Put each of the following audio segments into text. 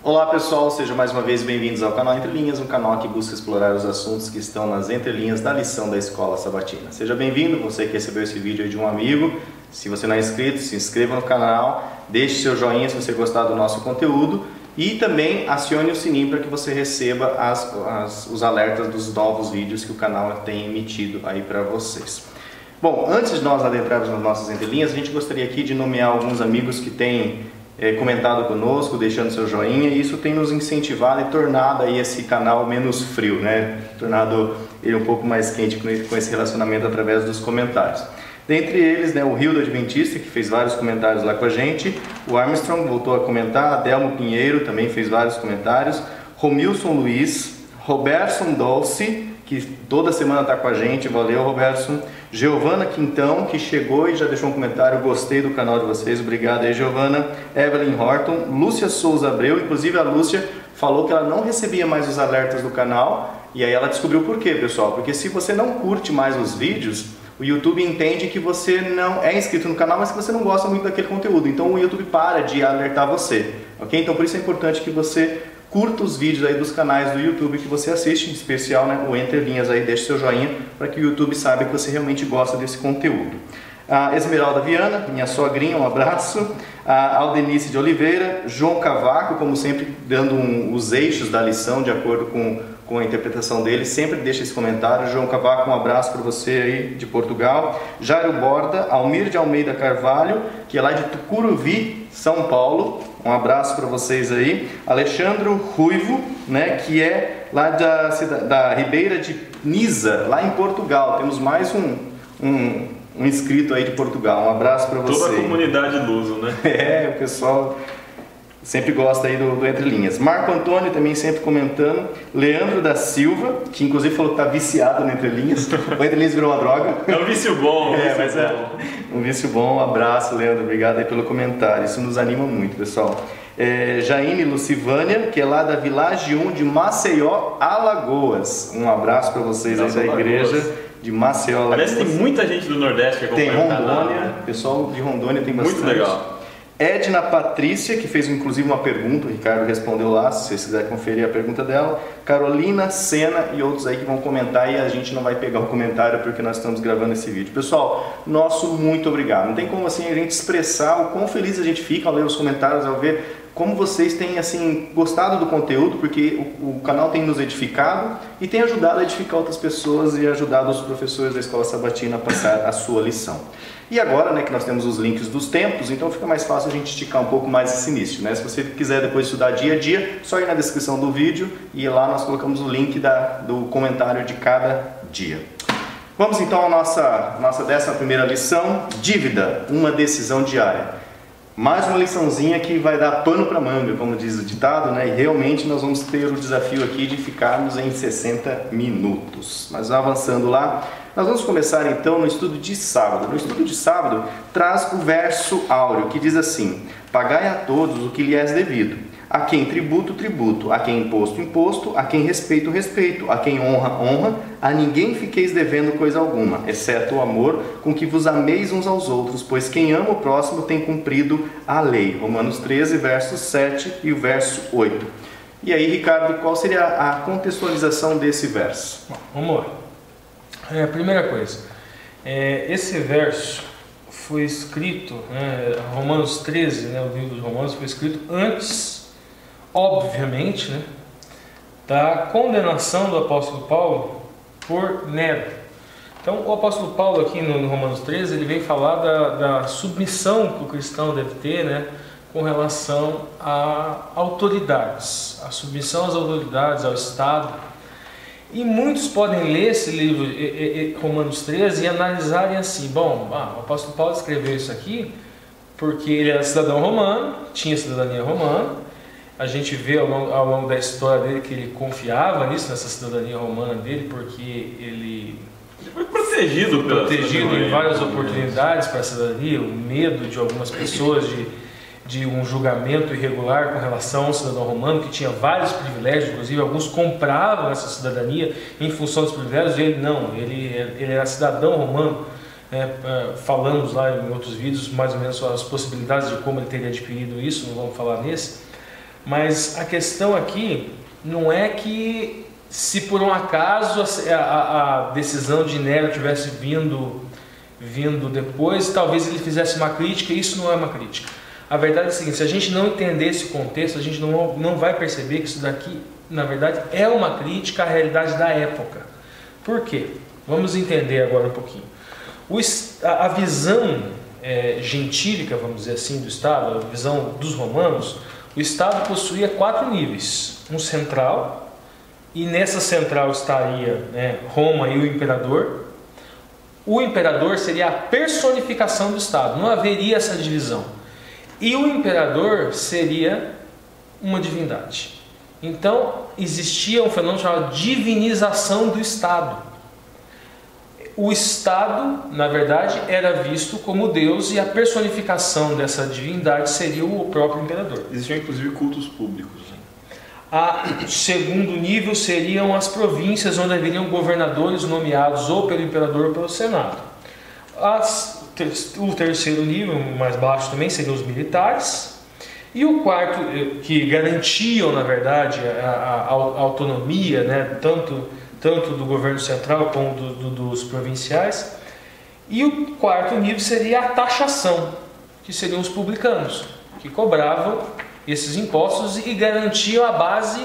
Olá pessoal, sejam mais uma vez bem-vindos ao canal Entre Linhas, um canal que busca explorar os assuntos que estão nas entrelinhas da lição da Escola Sabatina. Seja bem-vindo, você que recebeu esse vídeo aí de um amigo. Se você não é inscrito, se inscreva no canal, deixe seu joinha se você gostar do nosso conteúdo e também acione o sininho para que você receba os alertas dos novos vídeos que o canal tem emitido aí para vocês. Bom, antes de nós adentrarmos nas nossas entrelinhas, a gente gostaria aqui de nomear alguns amigos que têm comentado conosco, deixando seu joinha, e isso tem nos incentivado e tornado aí esse canal menos frio, né? Tornado ele um pouco mais quente com esse relacionamento através dos comentários. Dentre eles, né, o Rio do Adventista, que fez vários comentários lá com a gente, o Armstrong voltou a comentar, Adelmo Pinheiro também fez vários comentários, Romilson Luiz, Robertson Dolce, que toda semana está com a gente, valeu Robertson, Giovana Quintão, que chegou e já deixou um comentário, gostei do canal de vocês, obrigado aí Giovana, Evelyn Horton, Lúcia Souza Abreu, inclusive a Lúcia falou que ela não recebia mais os alertas do canal, e aí ela descobriu por quê, pessoal, porque se você não curte mais os vídeos, o YouTube entende que você não é inscrito no canal, mas que você não gosta muito daquele conteúdo, então o YouTube para de alertar você, ok? Então por isso é importante que você curta os vídeos aí dos canais do YouTube que você assiste, em especial, né, o Entre Linhas aí, deixe seu joinha para que o YouTube saiba que você realmente gosta desse conteúdo. A Esmeralda Viana, minha sogrinha, um abraço. A Aldenice de Oliveira, João Cavaco, como sempre, dando os eixos da lição de acordo com a interpretação dele, sempre deixa esse comentário. João Cavaco, um abraço para você aí de Portugal. Jairo Borda, Almir de Almeida Carvalho, que é lá de Tucuruvi, São Paulo. Um abraço para vocês aí. Alexandro Ruivo, né, que é lá da Ribeira de Nisa, lá em Portugal. Temos mais um inscrito aí de Portugal. Um abraço para você. Toda a comunidade luso, né? É, o pessoal sempre gosta aí do Entre Linhas. Marco Antônio também sempre comentando. Leandro da Silva, que inclusive falou que está viciado no Entre Linhas. O Entre Linhas virou uma droga. É um vício bom. Um vício bom. Um abraço, Leandro. Obrigado aí pelo comentário. Isso nos anima muito, pessoal. Jaine Lucivânia, que é lá da Village 1 de Maceió, Alagoas. Um abraço para vocês aí da igreja de Maceió, Alagoas. Parece que tem muita gente do Nordeste que acompanha o canal. Tem Rondônia, né? Pessoal de Rondônia tem bastante. Muito legal. Edna Patrícia, que fez inclusive uma pergunta, o Ricardo respondeu lá, se vocês quiserem conferir a pergunta dela. Carolina, Sena e outros aí que vão comentar, e a gente não vai pegar o comentário porque nós estamos gravando esse vídeo. Pessoal, nosso muito obrigado. Não tem como assim a gente expressar o quão feliz a gente fica ao ler os comentários, ao ver como vocês têm assim gostado do conteúdo, porque o canal tem nos edificado e tem ajudado a edificar outras pessoas e ajudado os professores da Escola Sabatina a passar a sua lição. E agora, né, que nós temos os links dos tempos, então fica mais fácil a gente esticar um pouco mais esse início, né? Se você quiser depois estudar dia a dia, só ir na descrição do vídeo e lá nós colocamos o link do comentário de cada dia. Vamos então à nossa 11ª lição, dívida, uma decisão diária. Mais uma liçãozinha que vai dar pano para manga, como diz o ditado, né? E realmente nós vamos ter o desafio aqui de ficarmos em 60 minutos. Mas avançando lá, nós vamos começar então no estudo de sábado. No estudo de sábado traz o verso áureo, que diz assim: pagai a todos o que lhe é devido. A quem tributo, tributo. A quem imposto, imposto. A quem respeito, respeito. A quem honra, honra. A ninguém fiqueis devendo coisa alguma, exceto o amor com que vos ameis uns aos outros, pois quem ama o próximo tem cumprido a lei. Romanos 13, verso 7 e o verso 8. E aí, Ricardo, qual seria a contextualização desse verso? Bom, vamos lá. Primeira coisa, esse verso foi escrito, Romanos 13, né, o livro dos Romanos foi escrito antes, obviamente, né, da condenação do apóstolo Paulo por Nero. Então o apóstolo Paulo aqui no Romanos 13, ele vem falar da submissão que o cristão deve ter, né, com relação a autoridades, a submissão às autoridades, ao Estado. E muitos podem ler esse livro, Romanos 13, e analisarem assim: bom, o apóstolo Paulo escreveu isso aqui porque ele era cidadão romano, tinha cidadania romana. A gente vê ao longo da história dele que ele confiava nisso, nessa cidadania romana dele, porque ele foi protegido em várias oportunidades para a cidadania, o medo de algumas pessoas de um julgamento irregular com relação ao cidadão romano, que tinha vários privilégios, inclusive alguns compravam essa cidadania em função dos privilégios, e ele não, ele era cidadão romano. Falamos lá em outros vídeos mais ou menos sobre as possibilidades de como ele teria adquirido isso, não vamos falar nesse. Mas a questão aqui não é que se por um acaso a decisão de Nero tivesse vindo depois, talvez ele fizesse uma crítica, e isso não é uma crítica. A verdade é a seguinte: se a gente não entender esse contexto, a gente não vai perceber que isso daqui, na verdade, é uma crítica à realidade da época. Por quê? Vamos entender agora um pouquinho. A visão gentílica, vamos dizer assim, do Estado, a visão dos romanos, o Estado possuía 4 níveis. Um central, e nessa central estaria, Roma e o imperador. O imperador seria a personificação do Estado, não haveria essa divisão. E o imperador seria uma divindade. Então existia um fenômeno chamado divinização do Estado. O Estado, na verdade, era visto como Deus, e a personificação dessa divindade seria o próprio imperador. Existiam inclusive cultos públicos. O segundo nível seriam as províncias, onde haveriam governadores nomeados ou pelo imperador ou pelo senado. O terceiro nível, mais baixo também, seriam os militares. E o quarto, que garantiam, na verdade, a autonomia, tanto do governo central como dos provinciais. E o quarto nível seria a taxação, que seriam os publicanos, que cobravam esses impostos e garantiam a base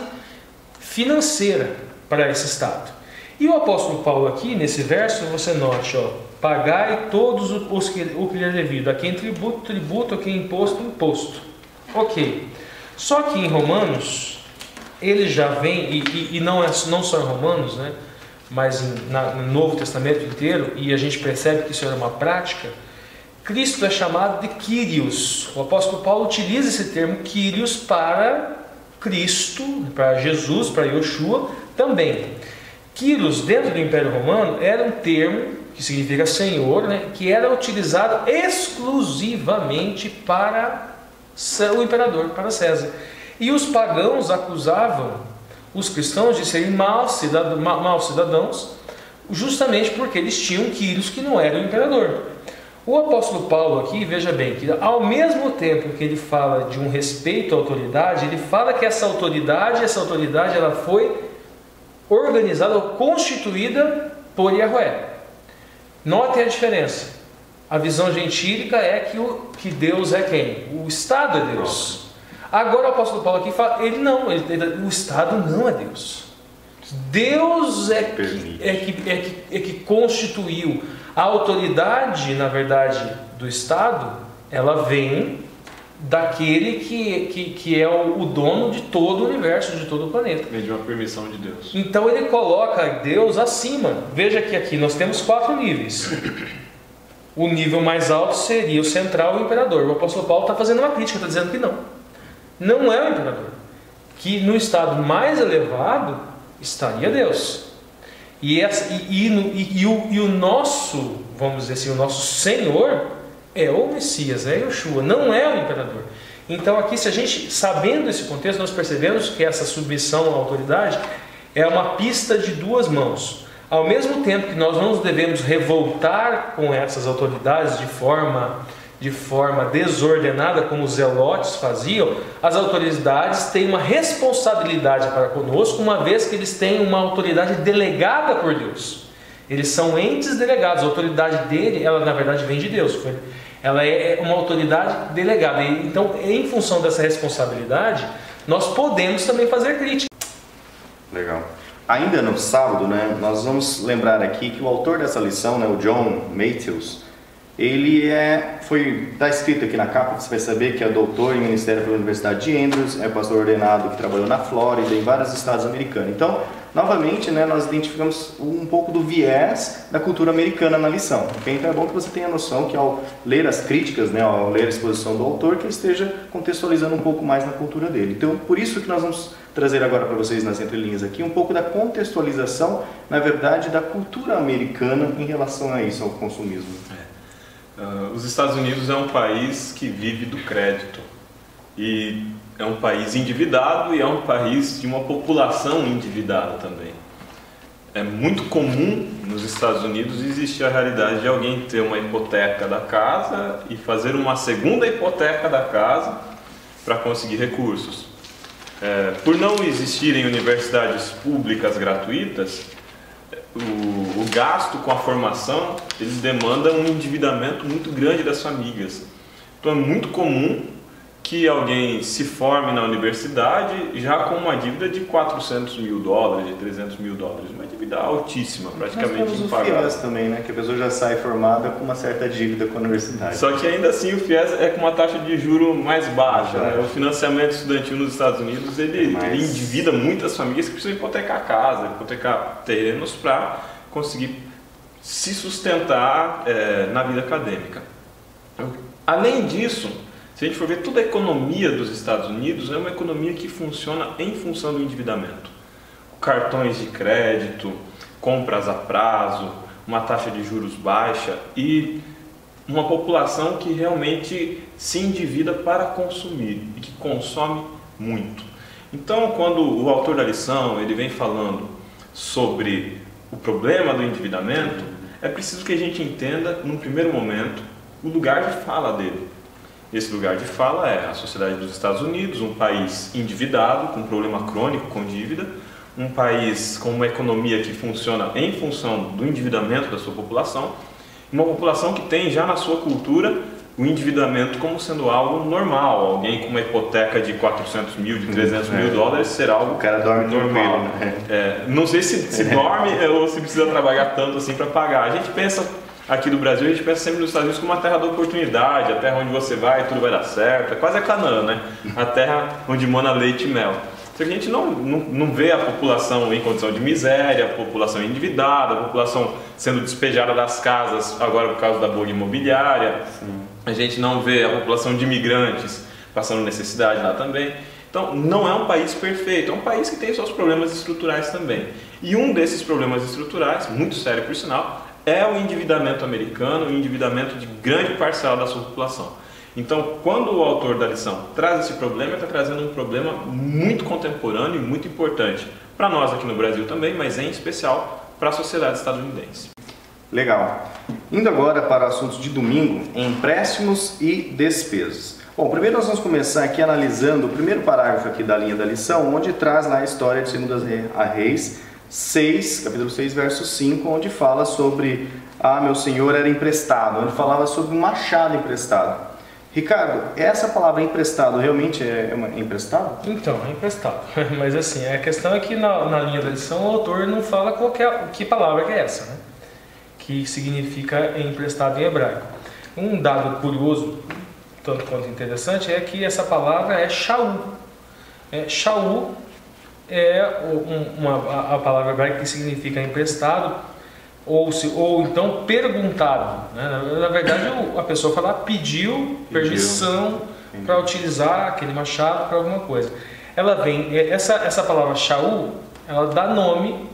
financeira para esse Estado. E o apóstolo Paulo aqui, nesse verso, você note, pagai todos o que lhe é devido, a quem tributo, tributo, a quem imposto, imposto. Ok. Só que em Romanos, ele já vem, e não só em Romanos, mas no Novo Testamento inteiro, e a gente percebe que isso era uma prática. Cristo é chamado de Kyrios. O apóstolo Paulo utiliza esse termo Kyrios para Cristo, para Jesus, para Yoshua também. Kyrios, dentro do Império Romano, era um termo que significa Senhor, que era utilizado exclusivamente para o imperador, para César. E os pagãos acusavam os cristãos de serem maus cidadãos, justamente porque eles tinham Kyrios, que não era o imperador. O apóstolo Paulo aqui, veja bem, que ao mesmo tempo que ele fala de um respeito à autoridade, ele fala que essa autoridade ela foi organizada ou constituída por Yahweh. Notem a diferença. A visão gentílica é que Deus é quem? O Estado é Deus. Agora o apóstolo Paulo aqui fala, o Estado não é Deus. Deus é que constituiu. A autoridade, na verdade, do Estado, ela vem daquele que é o dono de todo o universo, de todo o planeta. Vem de uma permissão de Deus. Então ele coloca Deus acima. Veja que aqui nós temos 4 níveis. O nível mais alto seria o central, o imperador. O apóstolo Paulo está fazendo uma crítica, está dizendo que não é o imperador. Que no estado mais elevado estaria Deus. E o nosso, vamos dizer assim, o nosso Senhor é o Messias, é Yoshua, não é o imperador. Então aqui, se a gente, sabendo esse contexto, nós percebemos que essa submissão à autoridade é uma pista de 2 mãos. Ao mesmo tempo que nós não nos devemos revoltar com essas autoridades de forma desordenada, como os zelotes faziam, as autoridades têm uma responsabilidade para conosco, uma vez que eles têm uma autoridade delegada por Deus. Eles são entes delegados. A autoridade dele, ela na verdade vem de Deus. Ela é uma autoridade delegada. Então, em função dessa responsabilidade, nós podemos também fazer crítica. Legal. Ainda no sábado, nós vamos lembrar aqui que o autor dessa lição, o John Matthews, ele está escrito aqui na capa, você vai saber que é doutor em ministério pela Universidade de Andrews, é pastor ordenado que trabalhou na Flórida, em vários estados americanos. Então, novamente, nós identificamos um pouco do viés da cultura americana na lição. Okay? Então é bom que você tenha noção que ao ler as críticas, ao ler a exposição do autor, que ele esteja contextualizando um pouco mais na cultura dele. Então, por isso que nós vamos trazer agora para vocês nas entrelinhas aqui um pouco da contextualização, na verdade, da cultura americana em relação a isso, ao consumismo. Os Estados Unidos é um país que vive do crédito e é um país endividado e é um país de uma população endividada também. É muito comum nos Estados Unidos existir a realidade de alguém ter uma hipoteca da casa e fazer uma segunda hipoteca da casa para conseguir recursos. por não existirem universidades públicas gratuitas, o gasto com a formação, ele demanda um endividamento muito grande das famílias. Então é muito comum que alguém se forme na universidade já com uma dívida de 400 mil dólares, de 300 mil dólares, uma dívida altíssima, praticamente impagável. O FIES também, né? Que a pessoa já sai formada com uma certa dívida com a universidade. Só que ainda assim o FIES é com uma taxa de juro mais baixa, né? O financiamento estudantil nos Estados Unidos, ele endivida muitas famílias que precisam hipotecar casa, hipotecar terrenos para conseguir se sustentar na vida acadêmica. Além disso, se a gente for ver, toda a economia dos Estados Unidos é uma economia que funciona em função do endividamento. Cartões de crédito, compras a prazo, uma taxa de juros baixa e uma população que realmente se endivida para consumir e que consome muito. Então, quando o autor da lição ele vem falando sobre o problema do endividamento, é preciso que a gente entenda, num primeiro momento, o lugar de fala dele. Esse lugar de fala é a sociedade dos Estados Unidos, um país endividado, com problema crônico com dívida, um país com uma economia que funciona em função do endividamento da sua população, uma população que tem já na sua cultura o endividamento como sendo algo normal. Alguém com uma hipoteca de 400 mil, de 300 mil dólares ser algo o cara dorme normal. Né? Não sei se dorme ou se precisa trabalhar tanto assim para pagar. A gente pensa... Aqui do Brasil, a gente pensa sempre nos Estados Unidos como uma terra da oportunidade, a terra onde você vai e tudo vai dar certo. É quase a Canaã, né? A terra onde mana leite e mel. Só que a gente não vê a população em condição de miséria, a população endividada, a população sendo despejada das casas agora por causa da bolha imobiliária. Sim. A gente não vê a população de imigrantes passando necessidade lá também. Então, não é um país perfeito, é um país que tem seus problemas estruturais também. E um desses problemas estruturais, muito sério por sinal, é o endividamento americano, o endividamento de grande parcela da sua população. Então, quando o autor da lição traz esse problema, ele está trazendo um problema muito contemporâneo e muito importante para nós aqui no Brasil também, mas em especial para a sociedade estadunidense. Legal. Indo agora para o assunto de domingo, empréstimos e despesas. Bom, primeiro nós vamos começar aqui analisando o primeiro parágrafo aqui da linha da lição, onde traz lá a história de 2 Reis 6, capítulo 6, verso 5, onde fala sobre meu senhor era emprestado, onde falava sobre um machado emprestado. Ricardo, essa palavra emprestado realmente é emprestado? Então, é emprestado. Mas assim, a questão é que na linha da lição o autor não fala que palavra que é essa, né? Que significa emprestado em hebraico. Um dado curioso, tanto quanto interessante, é que essa palavra é Shaul. Shaul é a palavra hebraica que significa emprestado ou então perguntado, né? Na verdade a pessoa pediu permissão para utilizar aquele machado para alguma coisa. Ela vem, essa palavra Shaul, ela dá nome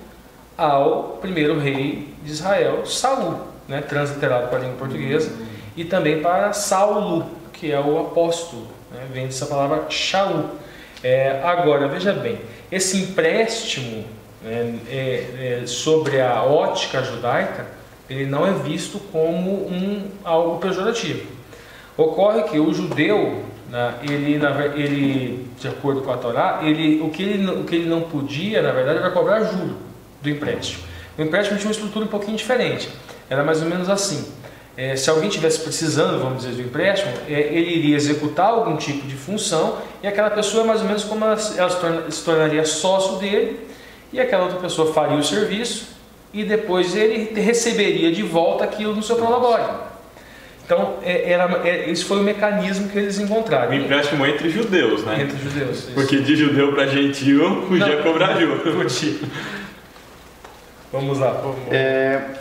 ao primeiro rei de Israel, Saul, né? Transliterado para a língua portuguesa, e também para Saulo, que é o apóstolo, né? Vem dessa palavra Shaul. Agora, veja bem, esse empréstimo, né, sobre a ótica judaica, ele não é visto como algo pejorativo. Ocorre que o judeu, né, ele, de acordo com a Torá, o que ele não podia, na verdade, era cobrar juro do empréstimo. O empréstimo tinha uma estrutura um pouquinho diferente, era mais ou menos assim. Se alguém estivesse precisando, vamos dizer, do empréstimo, ele iria executar algum tipo de função e aquela pessoa, mais ou menos como ela se tornaria sócio dele, e aquela outra pessoa faria o serviço e depois ele receberia de volta aquilo no seu prolabore. Então, esse foi o mecanismo que eles encontraram. O empréstimo entre judeus, né? Entre judeus. Isso. Porque de judeu para gentil podia cobrar juro. Podia. Vamos lá.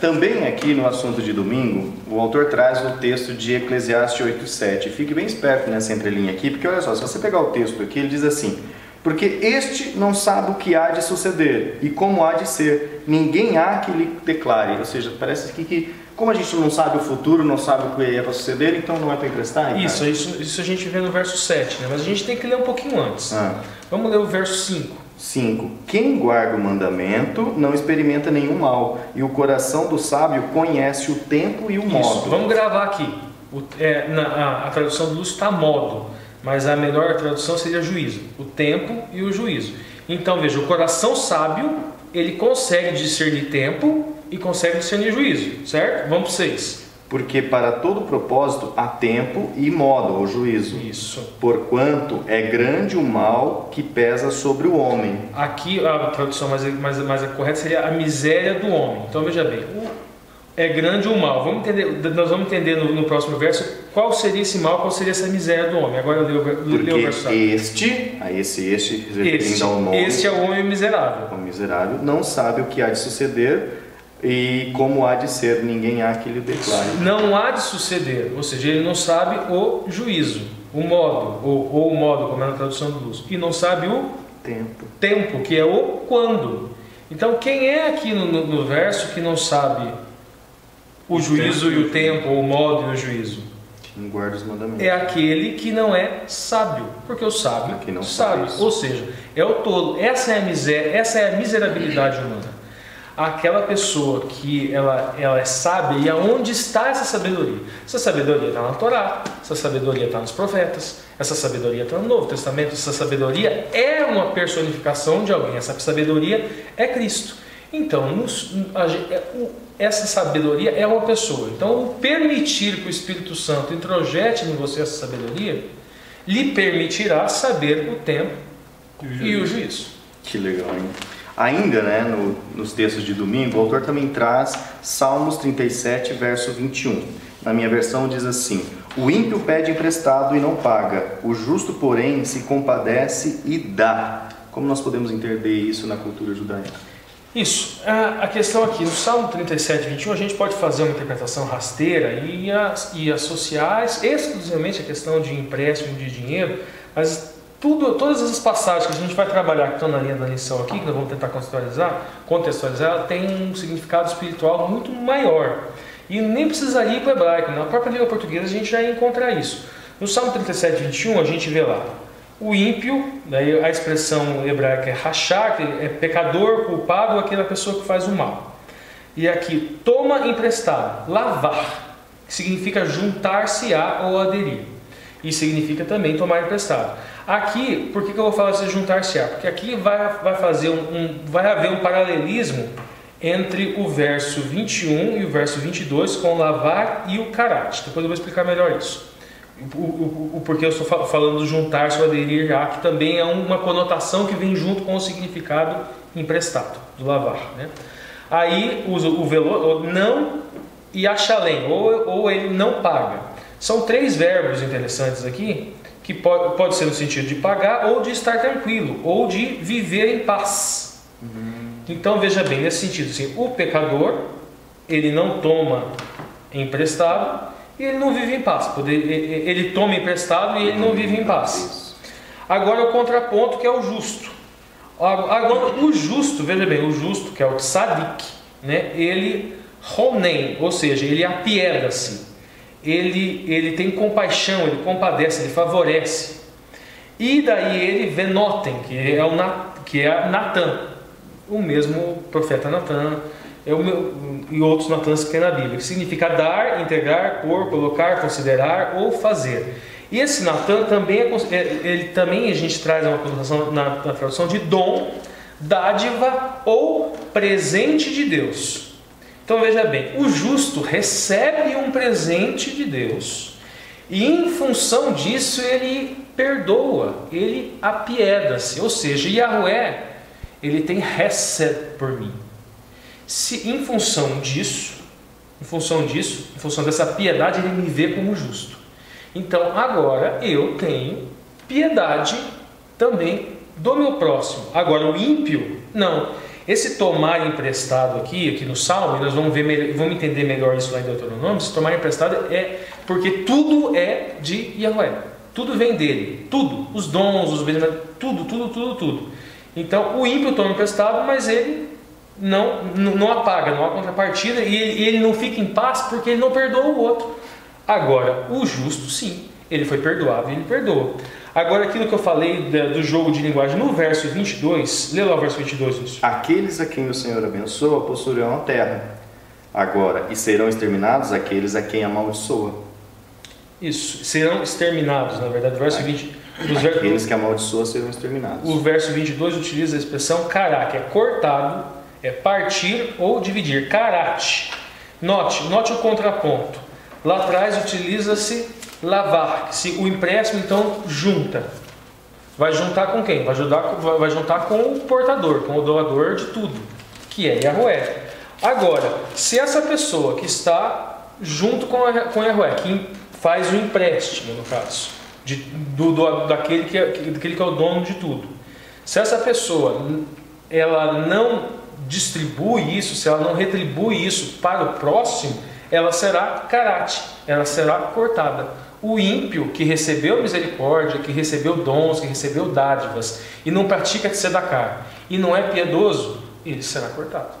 Também aqui no assunto de domingo, o autor traz o texto de Eclesiastes 8:7. Fique bem esperto nessa entrelinha aqui, porque olha só, se você pegar o texto aqui, ele diz assim: porque este não sabe o que há de suceder e como há de ser, ninguém há que lhe declare. Ou seja, parece que como a gente não sabe o futuro, não sabe o que é para suceder, então não é para emprestar? Isso a gente vê no verso 7, né? Mas a gente tem que ler um pouquinho antes. Vamos ler o verso 5. Quem guarda o mandamento não experimenta nenhum mal, e o coração do sábio conhece o tempo e o modo. Vamos gravar aqui. A tradução do Lúcio está modo. mas a melhor tradução seria juízo, o tempo e o juízo. Então veja, o coração sábio, ele consegue discernir tempo e consegue discernir juízo, certo? Vamos para 6. Porque para todo propósito há tempo e modo, ou juízo. Isso. Porquanto é grande o mal que pesa sobre o homem. Aqui a tradução mais correta seria a miséria do homem. Então veja bem, é grande o mal. Nós vamos entender no próximo verso qual seria esse mal, qual seria essa miséria do homem. Agora lê o verso. Porque referindo ao nome, este é o homem miserável. O miserável não sabe o que há de suceder. E como há de ser, ninguém há que lhe declare. Não há de suceder, ou seja, ele não sabe o juízo, o modo, ou o modo, como é na tradução do Lúcio, e não sabe o tempo, que é o quando. Então, quem é aqui no verso que não sabe o juízo e o tempo, ou o modo e o juízo? Quem guarda os mandamentos. É aquele que não é sábio, porque o sábio não sabe, ou seja, é o tolo. Essa é a miséria, essa é a miserabilidade humana. Aquela pessoa que ela é sábia, e aonde está essa sabedoria? Essa sabedoria está na Torá, essa sabedoria está nos profetas, essa sabedoria está no Novo Testamento, essa sabedoria é uma personificação de alguém, essa sabedoria é Cristo. Então, essa sabedoria é uma pessoa. Então, o permitir que o Espírito Santo introjete em você essa sabedoria, lhe permitirá saber o tempo e o juízo. Que legal, hein? Ainda, nos textos de domingo, o autor também traz Salmos 37, verso 21. Na minha versão diz assim: o ímpio pede emprestado e não paga, o justo, porém, se compadece e dá. Como nós podemos entender isso na cultura judaica? Isso. A questão aqui, no Salmo 37, 21, a gente pode fazer uma interpretação rasteira e associar exclusivamente a questão de empréstimo de dinheiro, mas todas essas passagens que a gente vai trabalhar, que estão na linha da lição aqui, que nós vamos tentar contextualizar, ela tem um significado espiritual muito maior. E nem precisaria ir para o hebraico, na própria língua portuguesa a gente já ia encontrar isso. No Salmo 37, 21, a gente vê lá, o ímpio, daí a expressão hebraica é rachar, que é pecador, culpado, aquela pessoa que faz o mal. E aqui, toma emprestado, lavar, que significa juntar-se-á ou aderir. E significa também tomar emprestado. Aqui, por que eu vou falar de juntar-se-á? Porque aqui vai haver um paralelismo entre o verso 21 e o verso 22 com o lavar e o karate. Depois eu vou explicar melhor isso. O porquê eu estou falando do juntar-se ou aderir, que também é uma conotação que vem junto com o significado emprestado, do lavar. Né? Aí usa o velo, não e achalém, ou ele não paga. São 3 verbos interessantes aqui, que pode ser no sentido de pagar, ou de estar tranquilo, ou de viver em paz. Então veja bem, nesse sentido, assim, o pecador, ele não toma emprestado e ele não vive em paz. Ele toma emprestado e ele não vive em paz. Agora o contraponto, que é o justo. Agora o justo, veja bem, o justo, que é o tzadik, né? Ele ronem, ou seja, ele apieda-se. Ele tem compaixão, ele compadece, ele favorece. E daí ele venotem, que é Natan, o mesmo profeta Natan, e outros Natãs que tem na Bíblia, que significa dar, integrar, pôr, colocar, considerar ou fazer. E esse Natan também a gente traz uma conotação na tradução de dom, dádiva ou presente de Deus. Então veja bem, o justo recebe um presente de Deus e em função disso ele perdoa, ele apieda-se, ou seja, Yahweh, ele tem hesed por mim. Se em função dessa piedade, ele me vê como justo. Então agora eu tenho piedade também do meu próximo. Agora o ímpio, não. Esse tomar emprestado aqui no Salmo, e nós vamos entender melhor isso lá em Deuteronômio, esse tomar emprestado é porque tudo é de Yahweh, tudo vem dele, tudo, os dons, os bens, tudo. Então o ímpio toma emprestado, mas ele não apaga, não há contrapartida, e ele não fica em paz porque ele não perdoa o outro. Agora, o justo sim, ele foi perdoado e ele perdoa. Agora, aquilo que eu falei do jogo de linguagem no verso 22, lê lá o verso 22. Isso. Aqueles a quem o Senhor abençoa possuirão a terra. Agora, e serão exterminados aqueles a quem amaldiçoa. Isso, serão exterminados, na verdade, verso 20. Aqueles que amaldiçoam serão exterminados. O verso 22 utiliza a expressão kará, que é cortado, é partir ou dividir. Karate. Note o contraponto. Lá atrás utiliza-se lavar, que se o empréstimo então junta. Vai juntar com quem? Vai juntar com o portador, com o doador de tudo, que é Yahweh. Agora, se essa pessoa que está junto com Yahweh, que faz o empréstimo, no caso, daquele que é o dono de tudo, se essa pessoa ela não distribui isso, se ela não retribui isso para o próximo, ela será karate, ela será cortada. O ímpio que recebeu misericórdia, que recebeu dons, que recebeu dádivas e não pratica tzedakah e não é piedoso, ele será cortado.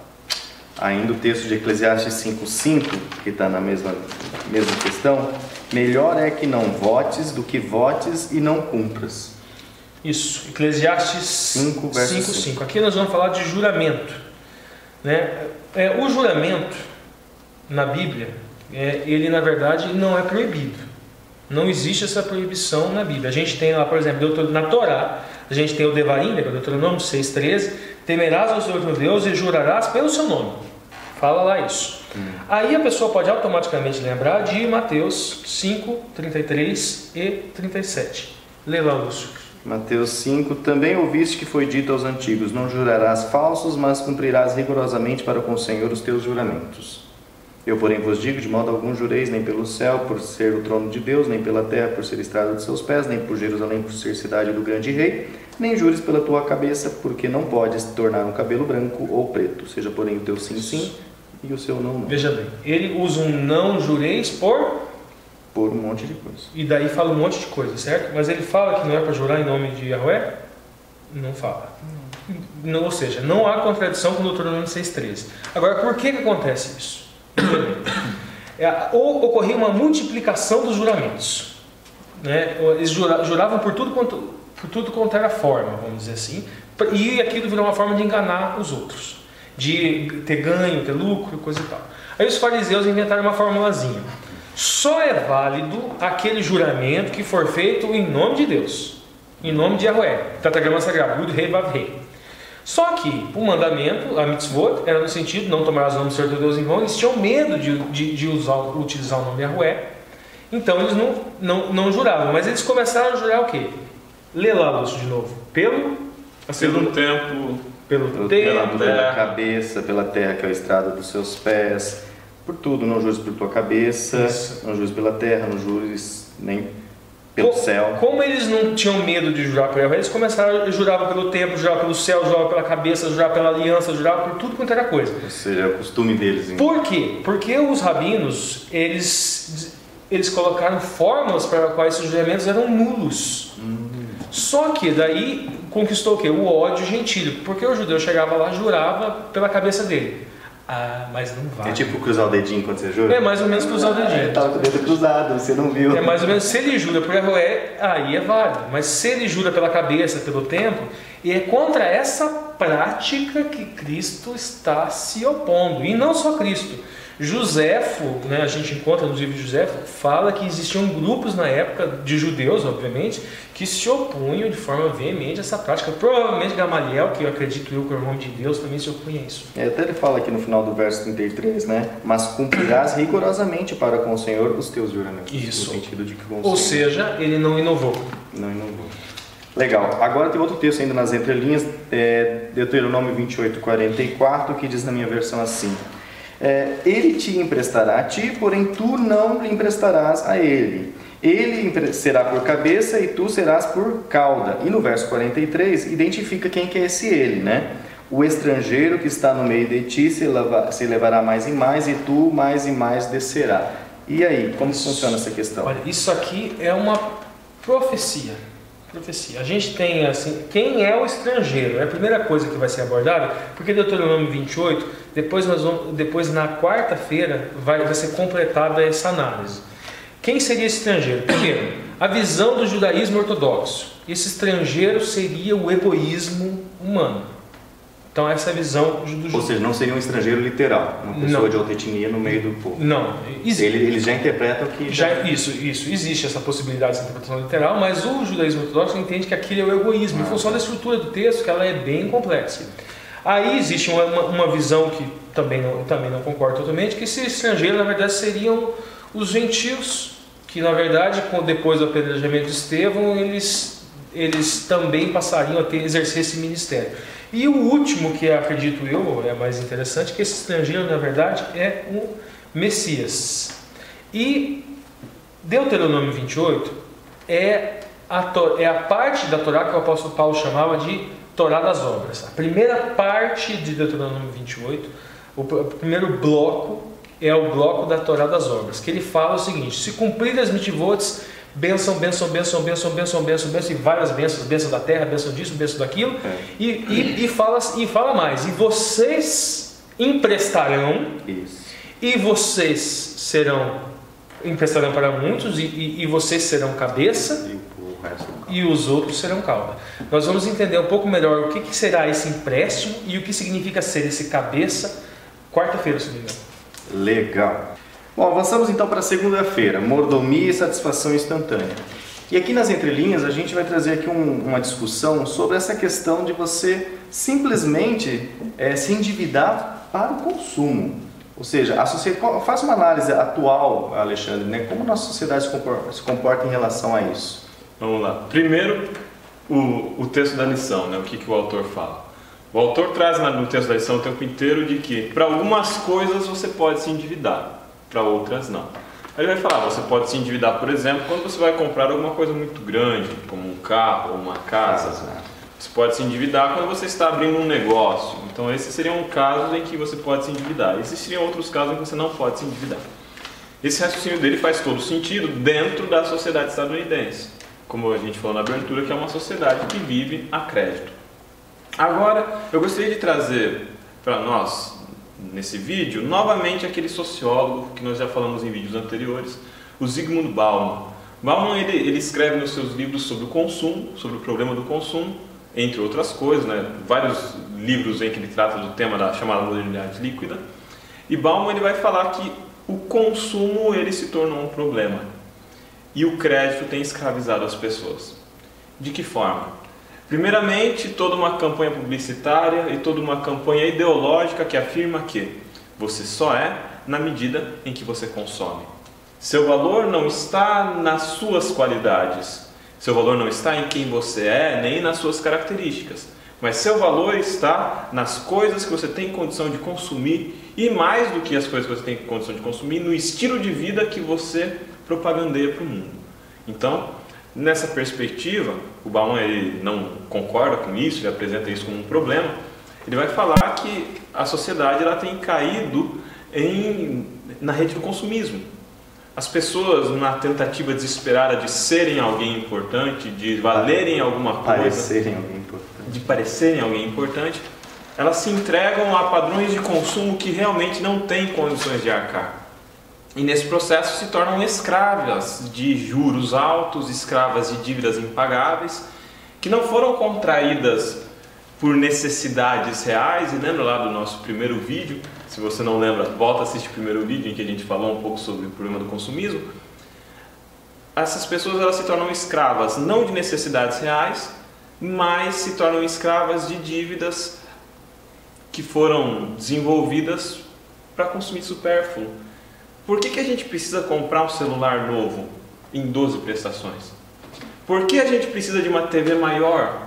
Ainda o texto de Eclesiastes 5:5, que está na mesma questão, melhor é que não votes do que votes e não cumpras. Isso, Eclesiastes 5:5. Aqui nós vamos falar de juramento, né? O juramento na Bíblia, ele na verdade não é proibido. Não existe essa proibição na Bíblia. A gente tem lá, por exemplo, na Torá, a gente tem o Devarim, que é o Deuteronômio 6:13, temerás ao Senhor teu Deus e jurarás pelo seu nome. Fala lá isso. Aí a pessoa pode automaticamente lembrar de Mateus 5:33 e 37. Lê lá, Lúcio. Mateus 5, também ouviste que foi dito aos antigos, não jurarás falsos, mas cumprirás rigorosamente para com o Senhor os teus juramentos. Eu, porém, vos digo, de modo algum jureis, nem pelo céu, por ser o trono de Deus, nem pela terra, por ser estrada de seus pés, nem por Jerusalém, por ser cidade do grande rei, nem jures pela tua cabeça, porque não podes tornar um cabelo branco ou preto. Seja, porém, o teu sim, sim, e o seu não, não. Veja bem, ele usa um não jureis por um monte de coisa. E daí fala um monte de coisa, certo? Mas ele fala que não é para jurar em nome de Yahweh? Não fala. Não, ou seja, não há contradição com o Deuteronômio 6:13. Agora, por que acontece isso? Ocorria uma multiplicação dos juramentos, né? Eles juravam por tudo quanto era forma, vamos dizer assim, e aquilo virou uma forma de enganar os outros, de ter ganho, ter lucro, coisa e tal. Aí os fariseus inventaram uma formulazinha: só é válido aquele juramento que for feito em nome de Deus, em nome de Yahweh, Tetragrama Sagrado, Yud Rei Vav Rei. Só que o mandamento, a mitzvot, era no sentido não tomarás o nome do Senhor teu Deus em vão. Eles tinham medo de utilizar o nome Yahweh, então eles não juravam. Mas eles começaram a jurar o quê? Lê lá, Lúcio, de novo. Pelo tempo, pela cabeça, pela terra que é a estrada dos seus pés, por tudo, não jures por tua cabeça, isso. Não jures pela terra, não jures nem pelo céu. Como eles não tinham medo de jurar por Yahweh, eles começaram a jurar pelo templo, jurar pelo céu, jurar pela cabeça, jurar pela aliança, jurar por tudo quanto era coisa. Ou seja, é o costume deles. Hein? Por quê? Porque os rabinos, eles colocaram fórmulas para quais esses juramentos eram nulos. Só que daí conquistou o quê? O ódio gentílico. Porque o judeu chegava lá e jurava pela cabeça dele. Ah, mas não vale. É tipo cruzar o dedinho quando você jura? É mais ou menos cruzar o dedinho. Estava com o dedo cruzado, você não viu. É mais ou menos, se ele jura por Yahweh, aí é válido. Mas se ele jura pela cabeça, pelo templo, é contra essa prática que Cristo está se opondo. E não só Cristo. Joséfo, né, a gente encontra nos livros de Joséfo, fala que existiam grupos na época de judeus, obviamente, que se opunham de forma veemente a essa prática. Provavelmente Gamaliel, que eu acredito que é o nome de Deus, também se opunha a isso. Até ele fala aqui no final do verso 33, né? Mas cumprirás rigorosamente para com o Senhor os teus juramentos. Isso. No sentido de que ou seja, ele não inovou. Não inovou. Legal. Agora tem outro texto ainda nas entrelinhas, Deuteronômio 28:44, que diz na minha versão assim: ele te emprestará a ti, porém tu não lhe emprestarás a ele. Ele será por cabeça e tu serás por cauda. E no verso 43 identifica quem que é esse ele, né? O estrangeiro que está no meio de ti se levará mais e mais, e tu mais e mais descerá. E aí, como funciona essa questão? Olha, isso aqui é uma profecia. A gente tem assim, quem é o estrangeiro? É a primeira coisa que vai ser abordada, porque Deuteronômio 28, depois na quarta-feira vai ser completada essa análise. Quem seria esse estrangeiro? Primeiro, a visão do judaísmo ortodoxo. Esse estrangeiro seria o egoísmo humano. Então essa é a visão do judaísmo. Ou seja, não seria um estrangeiro literal, uma pessoa de outra etnia no meio do povo. Não, eles já interpretam que... Isso, existe essa possibilidade de interpretação literal, mas o judaísmo ortodoxo entende que aquilo é o egoísmo, em função da estrutura do texto, que ela é bem complexa. Aí existe uma visão que também não concordo totalmente, que esse estrangeiro, na verdade, seriam os gentios, que na verdade, depois do apedrejamento de Estevão, eles também passariam a exercer esse ministério. E o último, que acredito eu, é mais interessante, que esse estrangeiro, na verdade, é o Messias. E Deuteronômio 28 é a parte da Torá que o apóstolo Paulo chamava de Torá das obras. A primeira parte de Deuteronômio 28, o primeiro bloco, é o bloco da Torá das obras, que ele fala o seguinte: se cumprir as mitzvotes, bênção, bênção, bênção, bênção, bênção, bênção, bênção, e várias bênçãos, bênção da terra, bênção disso, bênção daquilo, e fala mais: e vocês emprestarão, e vocês emprestarão para muitos, e vocês serão cabeça, e os outros serão cauda. Nós vamos entender um pouco melhor o que será esse empréstimo e o que significa ser esse cabeça, quarta-feira, se não me engano. Legal. Bom, avançamos então para segunda-feira, mordomia e satisfação instantânea. E aqui nas entrelinhas a gente vai trazer aqui uma discussão sobre essa questão de você simplesmente se endividar para o consumo. Ou seja, a sociedade, faça uma análise atual, Alexandre, né? Como a nossa sociedade se comporta em relação a isso. Vamos lá. Primeiro, o texto da lição, né? O que o autor fala. O autor traz no texto da lição o tempo inteiro de que para algumas coisas você pode se endividar, para outras não. Ele vai falar, você pode se endividar, por exemplo, quando você vai comprar alguma coisa muito grande, como um carro ou uma casa. Você pode se endividar quando você está abrindo um negócio. Então esses seriam casos em que você pode se endividar. Existiriam outros casos em que você não pode se endividar. Esse raciocínio dele faz todo sentido dentro da sociedade estadunidense. Como a gente falou na abertura, que é uma sociedade que vive a crédito. Agora, eu gostaria de trazer para nós, nesse vídeo, novamente aquele sociólogo que nós já falamos em vídeos anteriores, o Zygmunt Bauman. Bauman ele escreve nos seus livros sobre o consumo, sobre o problema do consumo, entre outras coisas, né? Vários livros em que ele trata do tema da chamada modernidade líquida. E Bauman ele vai falar que o consumo ele se tornou um problema e o crédito tem escravizado as pessoas. De que forma? Primeiramente, toda uma campanha publicitária e toda uma campanha ideológica que afirma que você só é na medida em que você consome. Seu valor não está nas suas qualidades, seu valor não está em quem você é, nem nas suas características, mas seu valor está nas coisas que você tem condição de consumir e, mais do que as coisas que você tem condição de consumir, no estilo de vida que você propagandeia para o mundo. Então, nessa perspectiva, o Bauman ele não concorda com isso, ele apresenta isso como um problema. Ele vai falar que a sociedade ela tem caído na rede do consumismo. As pessoas, na tentativa desesperada de serem alguém importante, de valerem alguma coisa, de parecerem alguém importante, elas se entregam a padrões de consumo que realmente não têm condições de arcar. E nesse processo se tornam escravas de juros altos, escravas de dívidas impagáveis, que não foram contraídas por necessidades reais. E lembra lá do nosso primeiro vídeo, se você não lembra, volta a assistir o primeiro vídeo em que a gente falou um pouco sobre o problema do consumismo. Essas pessoas elas se tornam escravas não de necessidades reais, mas se tornam escravas de dívidas que foram desenvolvidas para consumir supérfluo. Por que a gente precisa comprar um celular novo em 12 prestações? Por que a gente precisa de uma TV maior?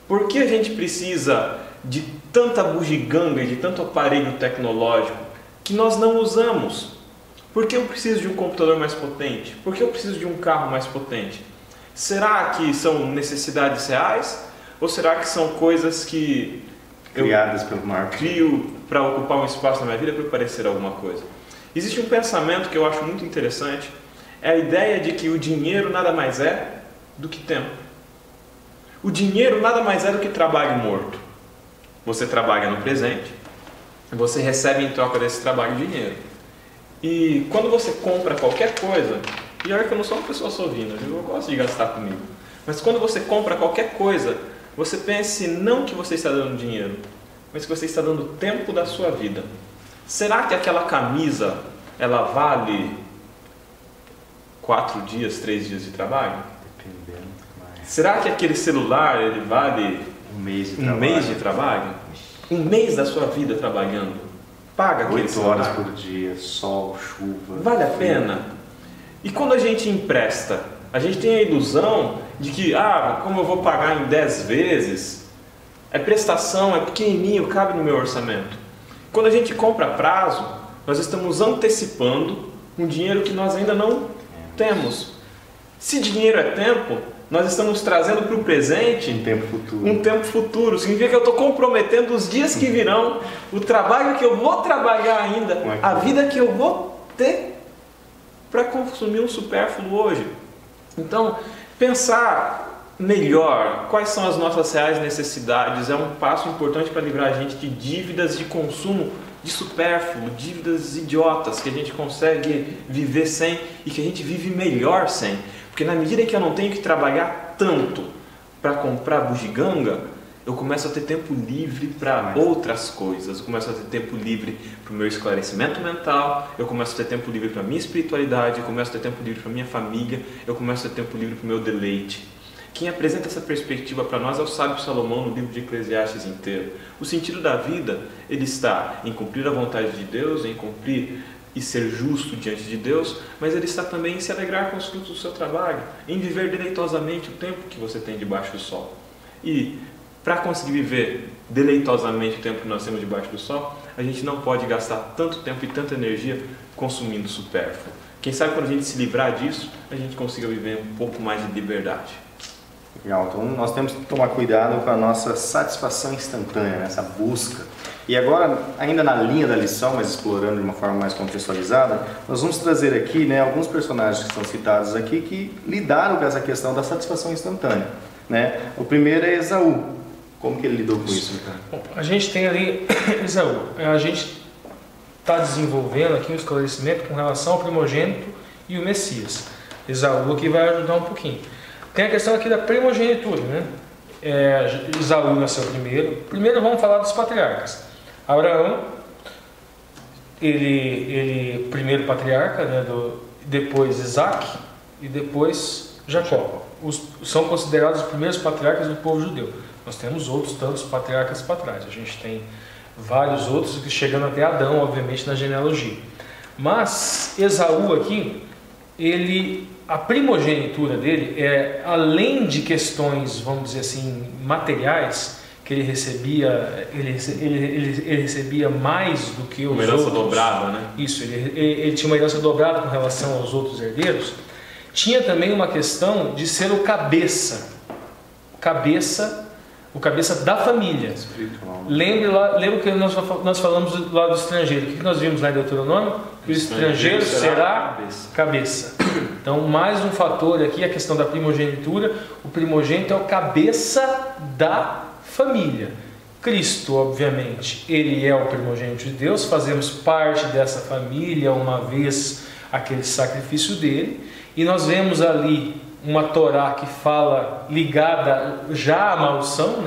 Por que a gente precisa de tanta bugiganga e de tanto aparelho tecnológico que nós não usamos? Por que eu preciso de um computador mais potente? Por que eu preciso de um carro mais potente? Será que são necessidades reais? Ou será que são coisas que criadas pelo marketing, crio para ocupar um espaço na minha vida para parecer alguma coisa? Existe um pensamento que eu acho muito interessante, é a ideia de que o dinheiro nada mais é do que tempo. O dinheiro nada mais é do que trabalho morto. Você trabalha no presente, você recebe em troca desse trabalho dinheiro. E quando você compra qualquer coisa, pior que eu não sou uma pessoa sovina, eu gosto de gastar comigo, mas quando você compra qualquer coisa, você pense não que você está dando dinheiro, mas que você está dando tempo da sua vida. Será que aquela camisa, ela vale 4 dias, 3 dias de trabalho? Dependendo. Mas... Será que aquele celular, ele vale um mês de trabalho? Um mês da sua vida trabalhando? Paga aquele 8 horas por dia, sol, chuva. Vale a pena? E quando a gente empresta, a gente tem a ilusão de que, como eu vou pagar em 10 vezes, é prestação, é pequenininho, cabe no meu orçamento. Quando a gente compra a prazo, nós estamos antecipando um dinheiro que nós ainda não temos. Se dinheiro é tempo, nós estamos trazendo para o presente um tempo futuro. Um tempo futuro. Significa que eu estou comprometendo os dias que virão, o trabalho que eu vou trabalhar ainda, a vida que eu vou ter para consumir um supérfluo hoje. Então, pensar melhor quais são as nossas reais necessidades é um passo importante para livrar a gente de dívidas de consumo de supérfluo, dívidas idiotas que a gente consegue viver sem e que a gente vive melhor sem. Porque na medida em que eu não tenho que trabalhar tanto para comprar bugiganga, eu começo a ter tempo livre para outras coisas. Eu começo a ter tempo livre para o meu esclarecimento mental, eu começo a ter tempo livre para a minha espiritualidade, eu começo a ter tempo livre para a minha família, eu começo a ter tempo livre para o meu deleite. Quem apresenta essa perspectiva para nós é o sábio Salomão no livro de Eclesiastes inteiro. O sentido da vida, ele está em cumprir a vontade de Deus, em cumprir e ser justo diante de Deus, mas ele está também em se alegrar com os frutos do seu trabalho, em viver deleitosamente o tempo que você tem debaixo do sol. E para conseguir viver deleitosamente o tempo que nós temos debaixo do sol, a gente não pode gastar tanto tempo e tanta energia consumindo supérfluo. Quem sabe quando a gente se livrar disso, a gente consiga viver um pouco mais de liberdade. Legal, então nós temos que tomar cuidado com a nossa satisfação instantânea, essa busca. E agora, ainda na linha da lição, mas explorando de uma forma mais contextualizada, nós vamos trazer aqui alguns personagens que são citados aqui que lidaram com essa questão da satisfação instantânea. O primeiro é Esaú. Como que ele lidou com isso? Bom, a gente tem ali Esaú. A gente está desenvolvendo aqui um esclarecimento com relação ao primogênito e o Messias. Esaú aqui vai ajudar um pouquinho. Tem a questão aqui da primogenitura, Esaú nasceu primeiro. Primeiro vamos falar dos patriarcas. Abraão, ele primeiro patriarca, depois Isaac e depois Jacó. São considerados os primeiros patriarcas do povo judeu. Nós temos outros tantos patriarcas para trás. A gente tem vários outros, chegando até Adão, obviamente, na genealogia. Mas Esaú aqui, a primogenitura dele além de questões, vamos dizer assim, materiais, que ele recebia mais do que os outros. Uma herança dobrada, né? Isso, ele tinha uma herança dobrada com relação aos outros herdeiros. Tinha também uma questão de ser o cabeça da família. Lembra que nós falamos lá do estrangeiro. O que nós vimos lá em Deuteronômio? O estrangeiro será cabeça. Então, mais um fator aqui, a questão da primogenitura. O primogênito é o cabeça da família. Cristo, obviamente, ele é o primogênito de Deus. Fazemos parte dessa família, uma vez aquele sacrifício dele. E nós vemos ali uma Torá que fala ligada já à maldição,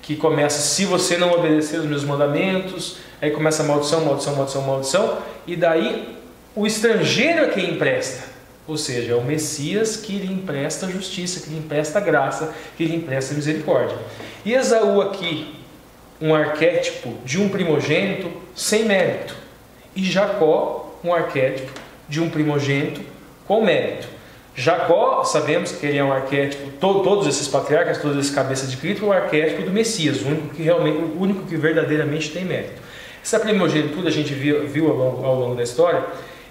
que começa, se você não obedecer os meus mandamentos, aí começa a maldição, e daí o estrangeiro é quem empresta, ou seja, é o Messias que lhe empresta justiça, que lhe empresta graça, que lhe empresta misericórdia. E Esaú aqui, um arquétipo de um primogênito sem mérito, e Jacó, um arquétipo de um primogênito com mérito. Jacó, sabemos que ele é um arquétipo, todos esses patriarcas, todas essas cabeças de Cristo, é um arquétipo do Messias, o único que verdadeiramente tem mérito. Essa primogenitura a gente viu ao longo da história,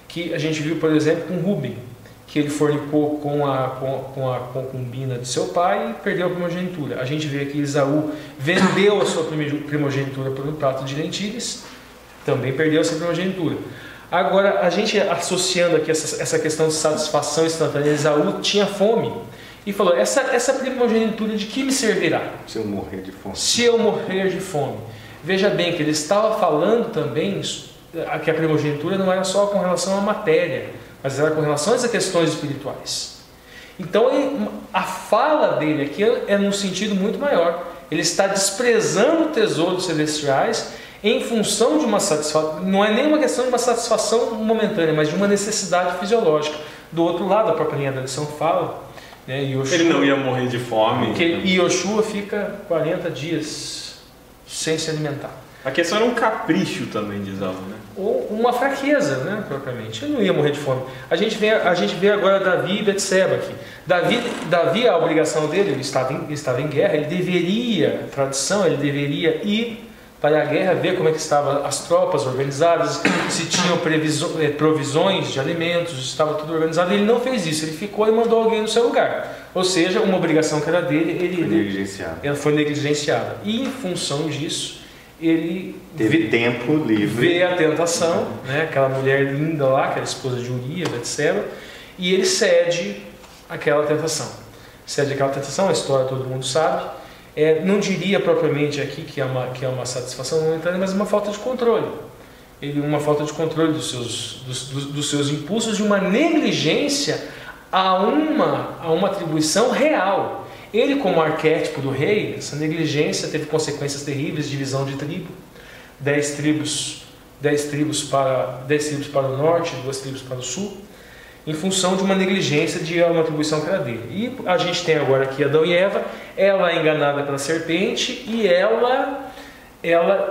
que a gente viu, por exemplo, com Rúben, que ele fornicou com a concubina de seu pai e perdeu a primogenitura. A gente vê que Esaú vendeu a sua primogenitura por um prato de lentilhas, também perdeu a sua primogenitura. Agora, a gente associando aqui essa questão de satisfação instantânea, Esaú tinha fome e falou, essa primogenitura de que me servirá? Se eu morrer de fome. Se eu morrer de fome. Veja bem que ele estava falando também que a primogenitura não era só com relação à matéria, mas era com relação a questões espirituais. Então, a fala dele aqui é num sentido muito maior. ele está desprezando tesouros celestiais em função de uma satisfação, não é nem uma questão de uma satisfação momentânea, mas de uma necessidade fisiológica. Do outro lado, a própria linha da lição fala, né, Yoshua, ele não ia morrer de fome. Porque Yoshua fica 40 dias sem se alimentar. A questão era um capricho também de Esaú, né? Ou uma fraqueza, né, propriamente. Ele não ia morrer de fome. A gente vê agora Davi e Betseba aqui. Davi, a obrigação dele, ele estava em guerra, ele deveria, tradição, ele deveria ir para a guerra, ver como é que estavam as tropas organizadas, se tinham provisões de alimentos, estava tudo organizado. Ele não fez isso, ele ficou e mandou alguém no seu lugar. Ou seja, uma obrigação que era dele, ela foi negligenciada. E em função disso, ele teve tempo livre, vê a tentação, né, aquela mulher linda lá, aquela esposa de Urias, Betseba, e ele cede àquela tentação. Cede àquela tentação, a história todo mundo sabe. Não diria propriamente aqui que é uma satisfação momentânea, mas uma falta de controle. Uma falta de controle dos seus impulsos, e uma negligência a uma atribuição real. Ele, como arquétipo do rei, essa negligência teve consequências terríveis, divisão de tribo, 10 tribos para o norte, 2 tribos para o sul, em função de uma negligência de uma atribuição que era dele. E a gente tem agora aqui Adão e Eva, ela é enganada pela serpente, e ela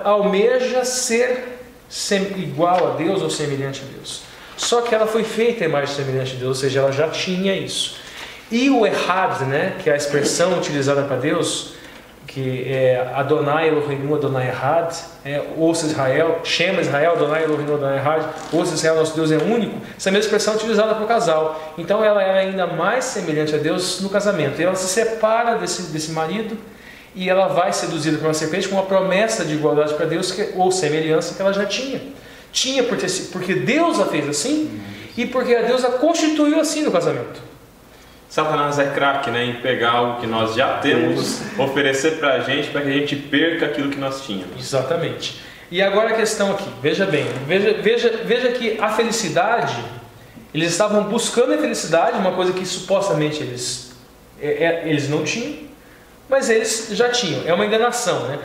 almeja ser igual a Deus ou semelhante a Deus. Só que ela foi feita a imagem semelhante a Deus, ou seja, ela já tinha isso. E o Errad, né, que é a expressão utilizada para Deus, que é Adonai Elohim, Adonai Errad, ouça Israel, Shema Israel, Adonai Elohim, Adonai Errad, ouça Israel, nosso Deus é único. Essa mesma expressão é utilizada para o casal. Então ela é ainda mais semelhante a Deus no casamento. E ela se separa desse marido, e ela vai seduzida por uma serpente com uma promessa de igualdade para Deus, ou semelhança que ela já tinha. Porque Deus a fez assim, e porque a Deus a constituiu assim no casamento. Satanás é craque, né, em pegar algo que nós já temos, oferecer para a gente que a gente perca aquilo que nós tínhamos. Exatamente. E agora a questão aqui, veja bem, veja que a felicidade, eles estavam buscando a felicidade, uma coisa que supostamente eles não tinham, mas eles já tinham. É uma enganação, né?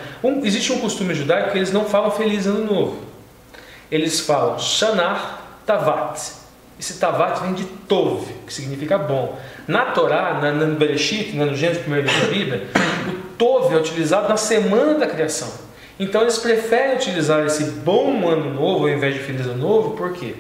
Existe um costume judaico que eles não falam Feliz Ano Novo. Eles falam Shana Tavat. Esse Tavat vem de Tov, que significa bom. Na Torá, no Bereshit, no Gênesis, primeiro livro da Bíblia, o Tov é utilizado na semana da criação. Então eles preferem utilizar esse bom ano novo ao invés de Feliz Ano Novo, por quê?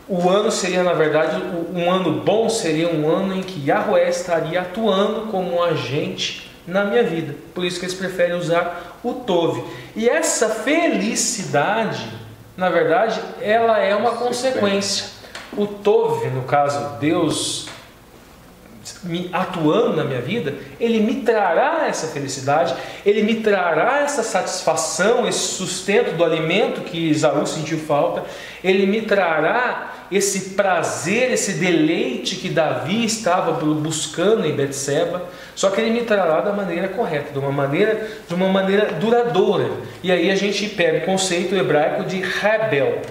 O ano seria, na verdade, um ano bom seria um ano em que Yahweh estaria atuando como um agente na minha vida. Por isso que eles preferem usar o Tov. E essa felicidade, na verdade, ela é uma consequência. O Tov, no caso, Deus me atuando na minha vida, Ele me trará essa felicidade, Ele me trará essa satisfação, esse sustento do alimento que Esaú sentiu falta, Ele me trará esse prazer, esse deleite que Davi estava buscando em Betseba, só que Ele me trará da maneira correta, de uma maneira duradoura. E aí a gente pega o conceito hebraico de rebel,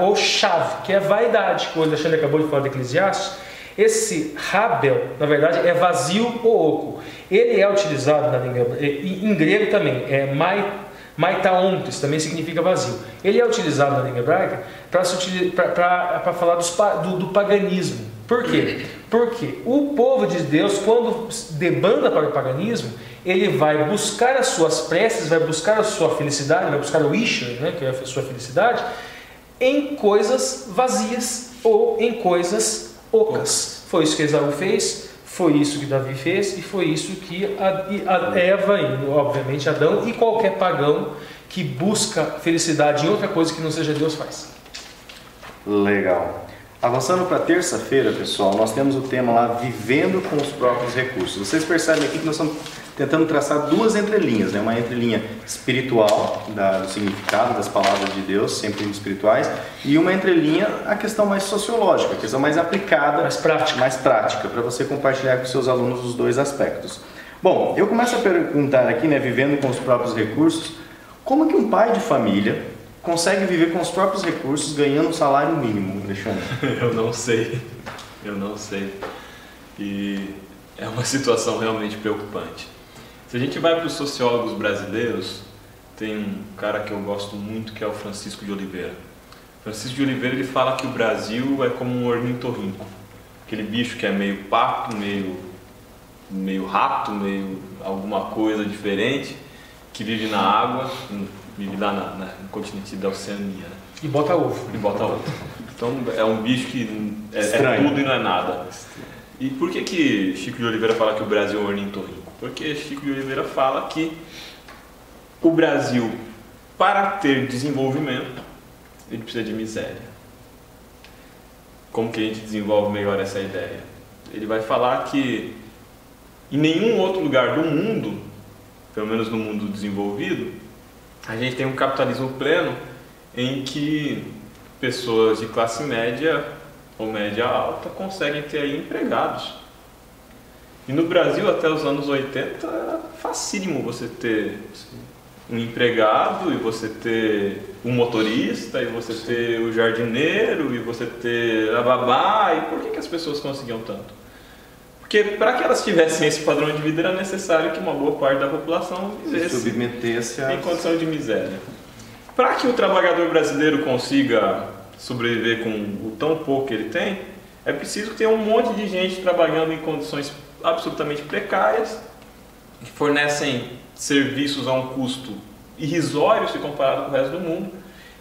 ou shav, que é vaidade, que o Alexandre acabou de falar de Eclesiastes. Esse rabel, na verdade, é vazio ou oco. Ele é utilizado na língua, em grego também, maitaontes, também significa vazio. Ele é utilizado na língua hebraica para falar do paganismo. Por quê? Porque o povo de Deus, quando debanda para o paganismo, ele vai buscar as suas preces, vai buscar a sua felicidade, vai buscar o Isha, né, que é a sua felicidade, em coisas vazias ou em coisas ocas. Foi isso que Esaú fez, foi isso que Davi fez, e foi isso que a Eva e, obviamente, Adão e qualquer pagão que busca felicidade em outra coisa que não seja Deus faz. Legal. Avançando para terça-feira, pessoal, nós temos o tema lá, vivendo com os próprios recursos. Vocês percebem aqui que nós estamos tentando traçar duas entrelinhas, né? Uma entrelinha espiritual, do significado das palavras de Deus, sempre espirituais, e uma entrelinha, a questão mais sociológica, a questão mais aplicada, mais prática, para você compartilhar com seus alunos os dois aspectos. Bom, eu começo a perguntar aqui, né, vivendo com os próprios recursos, como que um pai de família consegue viver com os próprios recursos ganhando um salário mínimo, Alexandre? Eu não sei. E é uma situação realmente preocupante. Se a gente vai para os sociólogos brasileiros, tem um cara que eu gosto muito que é o Francisco de Oliveira. Francisco de Oliveira ele fala que o Brasil é como um ornitorrinco, aquele bicho que é meio pato, meio rato, meio alguma coisa diferente, que vive na água, vive lá no continente da Oceania. Né? E bota ovo. E bota ovo. Então é um bicho que é tudo e não é nada. E por que Chico de Oliveira fala que o Brasil é um ornitorrinco? Porque Chico de Oliveira fala que o Brasil, para ter desenvolvimento, ele precisa de miséria. Como que a gente desenvolve melhor essa ideia? Ele vai falar que em nenhum outro lugar do mundo, pelo menos no mundo desenvolvido, a gente tem um capitalismo pleno em que pessoas de classe média ou média alta conseguem ter aí empregados. E no Brasil, até os anos 80, era facílimo você ter um empregado, e você ter um motorista, e você ter o jardineiro, e você ter a babá. E por que as pessoas conseguiam tanto? Porque para que elas tivessem esse padrão de vida era necessário que uma boa parte da população vivesse submetesse em condição de miséria. Para que o trabalhador brasileiro consiga sobreviver com o tão pouco que ele tem, é preciso que tenha um monte de gente trabalhando em condições absolutamente precárias, que fornecem serviços a um custo irrisório se comparado com o resto do mundo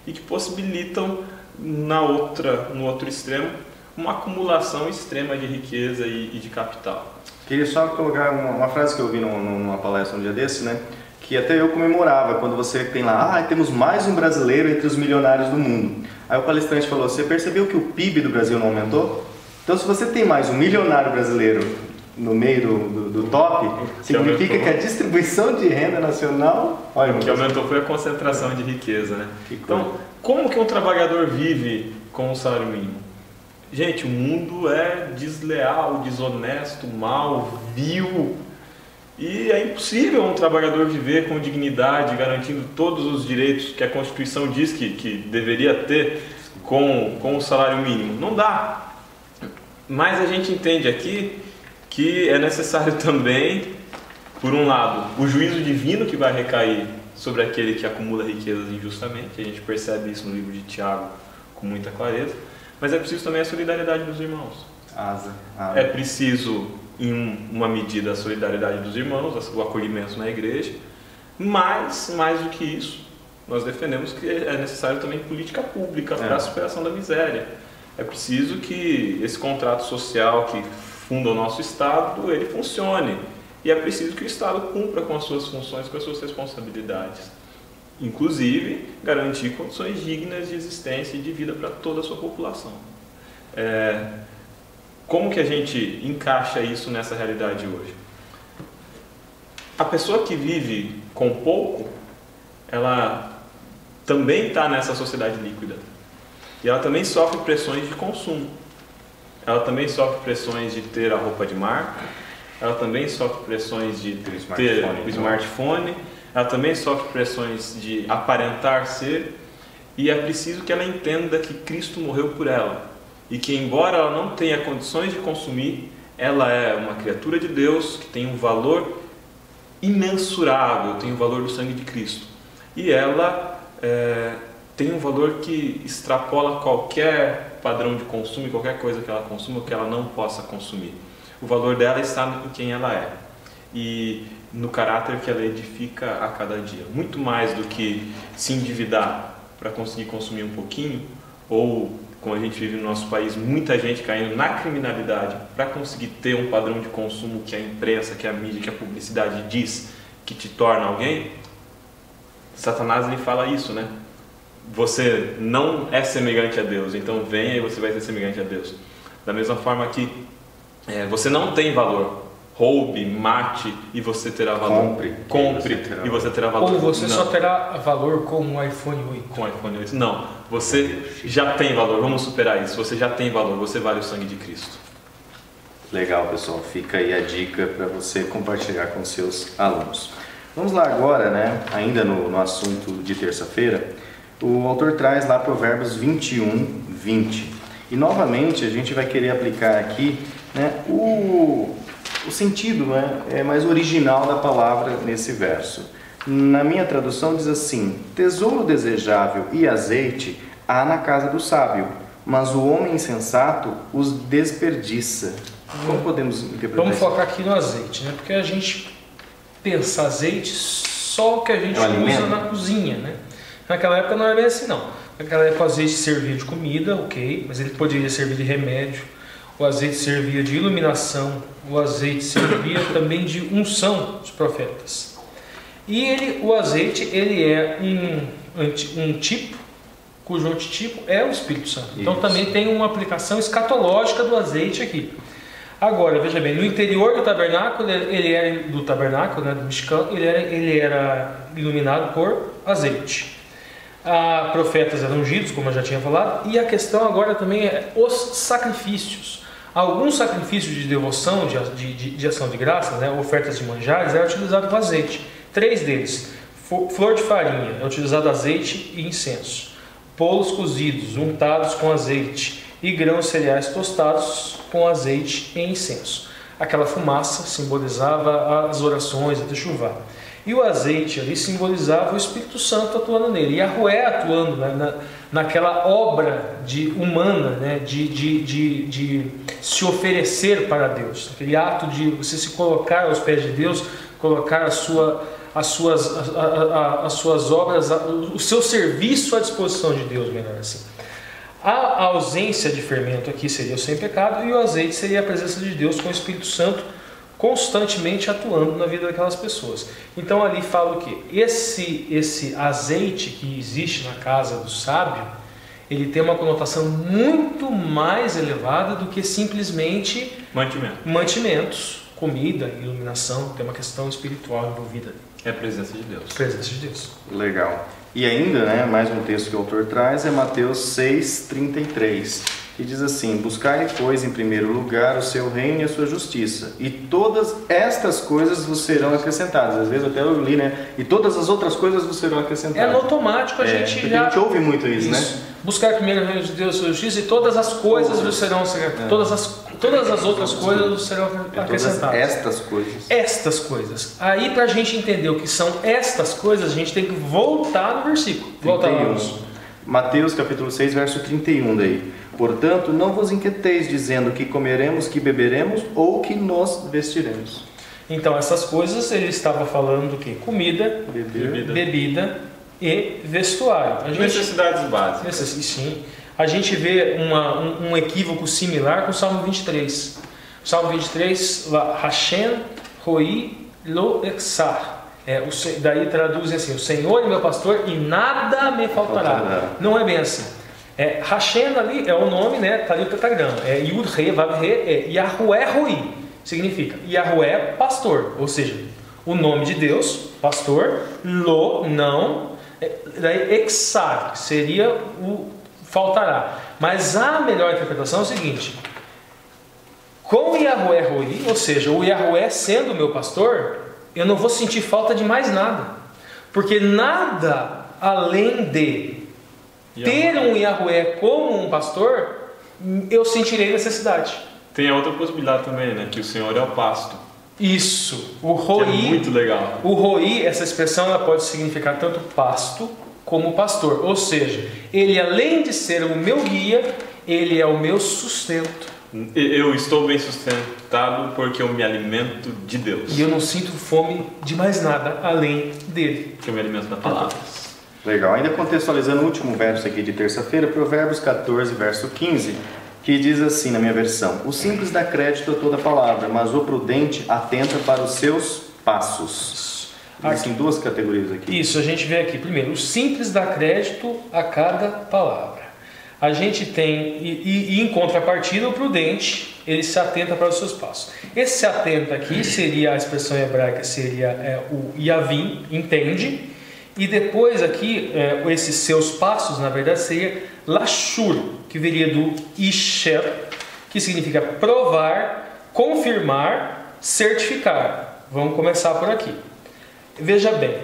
e que possibilitam no outro extremo uma acumulação extrema de riqueza e de capital. Queria só colocar uma frase que eu vi numa palestra um dia desse, né? Que até eu comemorava quando você tem lá, temos mais um brasileiro entre os milionários do mundo. Aí o palestrante falou, você percebeu que o PIB do Brasil não aumentou? Então se você tem mais um milionário brasileiro no meio do top, significa que a distribuição de renda nacional... Olha, o que aumentou foi a concentração de riqueza, né? Então, como que um trabalhador vive com o salário mínimo? Gente, o mundo é desleal, desonesto, mau, vil. E é impossível um trabalhador viver com dignidade, garantindo todos os direitos que a Constituição diz que deveria ter com o salário mínimo. Não dá. Mas a gente entende aqui que é necessário também, por um lado, o juízo divino que vai recair sobre aquele que acumula riquezas injustamente. A gente percebe isso no livro de Tiago com muita clareza. Mas é preciso também a solidariedade dos irmãos. É preciso, em uma medida, a solidariedade dos irmãos, o acolhimento na igreja. Mas, mais do que isso, nós defendemos que é necessário também política pública para a superação da miséria. É preciso que esse contrato social que funda o nosso Estado, ele funcione. E é preciso que o Estado cumpra com as suas funções, com as suas responsabilidades. Inclusive, garantir condições dignas de existência e de vida para toda a sua população. Como que a gente encaixa isso nessa realidade hoje? A pessoa que vive com pouco, ela também está nessa sociedade líquida. E ela também sofre pressões de consumo. Ela também sofre pressões de ter a roupa de marca. Ela também sofre pressões de ter o smartphone. Ela também sofre pressões de aparentar ser. E é preciso que ela entenda que Cristo morreu por ela. E que, embora ela não tenha condições de consumir, ela é uma criatura de Deus que tem um valor imensurável, tem o valor do sangue de Cristo. E ela tem um valor que extrapola qualquer padrão de consumo e qualquer coisa que ela consuma ou que ela não possa consumir. O valor dela está em quem ela é e no caráter que ela edifica a cada dia. Muito mais do que se endividar para conseguir consumir um pouquinho, ou, como a gente vive no nosso país, muita gente caindo na criminalidade para conseguir ter um padrão de consumo que a imprensa, que a mídia, que a publicidade diz que te torna alguém. Satanás ele fala isso, né? Você não é semelhante a Deus, então venha e você vai ser semelhante a Deus. Da mesma forma que você não tem valor, roube, mate e você terá valor. Compre e você terá valor. Ou você só terá valor com um iPhone 8. Com o iPhone 8. Não, você já tem valor, vamos superar isso. Você já tem valor, você vale o sangue de Cristo. Legal, pessoal, fica aí a dica para você compartilhar com seus alunos. Vamos lá agora, né? Ainda no assunto de terça-feira, o autor traz lá Provérbios 21, 20. E novamente a gente vai querer aplicar aqui, né, o sentido, né, é mais original da palavra nesse verso. Na minha tradução diz assim: tesouro desejável e azeite há na casa do sábio, mas o homem insensato os desperdiça. Como podemos interpretar Vamos isso? focar aqui no azeite, né? Porque a gente pensa azeite só o que a gente usa alimento? na cozinha, né? Naquela época não era bem assim, não. Naquela época o azeite servia de comida, ok, mas ele poderia servir de remédio. O azeite servia de iluminação. O azeite servia também de unção dos profetas. E o azeite, ele é um tipo, cujo antitipo é o Espírito Santo. Então Isso. também tem uma aplicação escatológica do azeite aqui. Agora, veja bem, no interior do tabernáculo, né, do Mishkan, ele era iluminado por azeite. Profetas eram ungidos, como eu já tinha falado, e a questão agora também é os sacrifícios. Alguns sacrifícios de devoção, de ação de graça, né, ofertas de manjares, eram utilizados com azeite. 3 deles: flor de farinha, é utilizado azeite e incenso; bolos cozidos, untados com azeite; e grãos cereais tostados com azeite e incenso. Aquela fumaça simbolizava as orações, a techuvá. E o azeite ali simbolizava o Espírito Santo atuando nele. E Yahweh atuando, né, naquela obra humana, né, de se oferecer para Deus. Aquele ato de você se colocar aos pés de Deus, colocar as suas obras, o seu serviço à disposição de Deus, melhor assim. A ausência de fermento aqui seria o sem pecado, e o azeite seria a presença de Deus com o Espírito Santo constantemente atuando na vida daquelas pessoas. Então ali fala o quê? Esse azeite que existe na casa do sábio, ele tem uma conotação muito mais elevada do que simplesmente mantimentos, comida, iluminação. Tem uma questão espiritual envolvida ali. É a presença de Deus. Presença de Deus. Legal. E ainda, né, mais um texto que o autor traz é Mateus 6,33, que diz assim: buscai, pois, em primeiro lugar o seu reino e a sua justiça, e todas estas coisas vos serão acrescentadas. Às vezes até eu li, né? E todas as outras coisas vos serão acrescentadas. É no automático, a gente já... A gente ouve muito isso, né? Buscar primeiro o reino de Deus e a sua justiça, e todas as coisas vos serão acrescentadas. Todas as outras coisas vos serão acrescentadas. Todas estas coisas. Estas coisas. Aí, para a gente entender o que são estas coisas, a gente tem que voltar no versículo. Voltar lá. Mateus capítulo 6, verso 31 daí. Portanto, não vos inquieteis dizendo que comeremos, que beberemos ou que nos vestiremos. Então, essas coisas ele estava falando do que? Comida, bebida e vestuário. Necessidades básicas. Sim. A gente vê um equívoco similar com o Salmo 23. O Salmo 23, Hashem Roi Lo Exar. Daí traduz assim: o Senhor é meu pastor e nada me faltará. Não é bem assim. Hashem ali é o nome, né? Está ali o tetragrama. Yud Re Vav Re, Yahweh Roi. Significa Yahweh pastor. Ou seja, o nome de Deus, pastor. Lo, não. Daí Exar seria o faltará. Mas a melhor interpretação é o seguinte: com Yahweh Roi, ou seja, o Yahweh sendo o meu pastor, eu não vou sentir falta de mais nada. Porque nada além de ter um Yahweh como um pastor, eu sentirei necessidade. Tem a outra possibilidade também, né? Que o Senhor é o pasto. Isso. O Roi, que é muito legal. O Roi, essa expressão, ela pode significar tanto pasto como pastor. Ou seja, ele, além de ser o meu guia, ele é o meu sustento. Eu estou bem sustentado porque eu me alimento de Deus. E eu não sinto fome de mais nada além dele. Porque eu me alimento da palavra. Legal. Ainda contextualizando o último verso aqui de terça-feira, Provérbios 14, verso 15, que diz assim na minha versão: o simples dá crédito a toda palavra, mas o prudente atenta para os seus passos. Existem duas categorias aqui. Isso, a gente vê aqui. Primeiro, o simples dá crédito a cada palavra. A gente tem, e em contrapartida, o prudente, ele se atenta para os seus passos. Esse se atenta aqui seria, a expressão hebraica seria o Yavim, entende. E depois aqui, esses seus passos, na verdade, seria Lashur, que viria do Isher, que significa provar, confirmar, certificar. Vamos começar por aqui. Veja bem,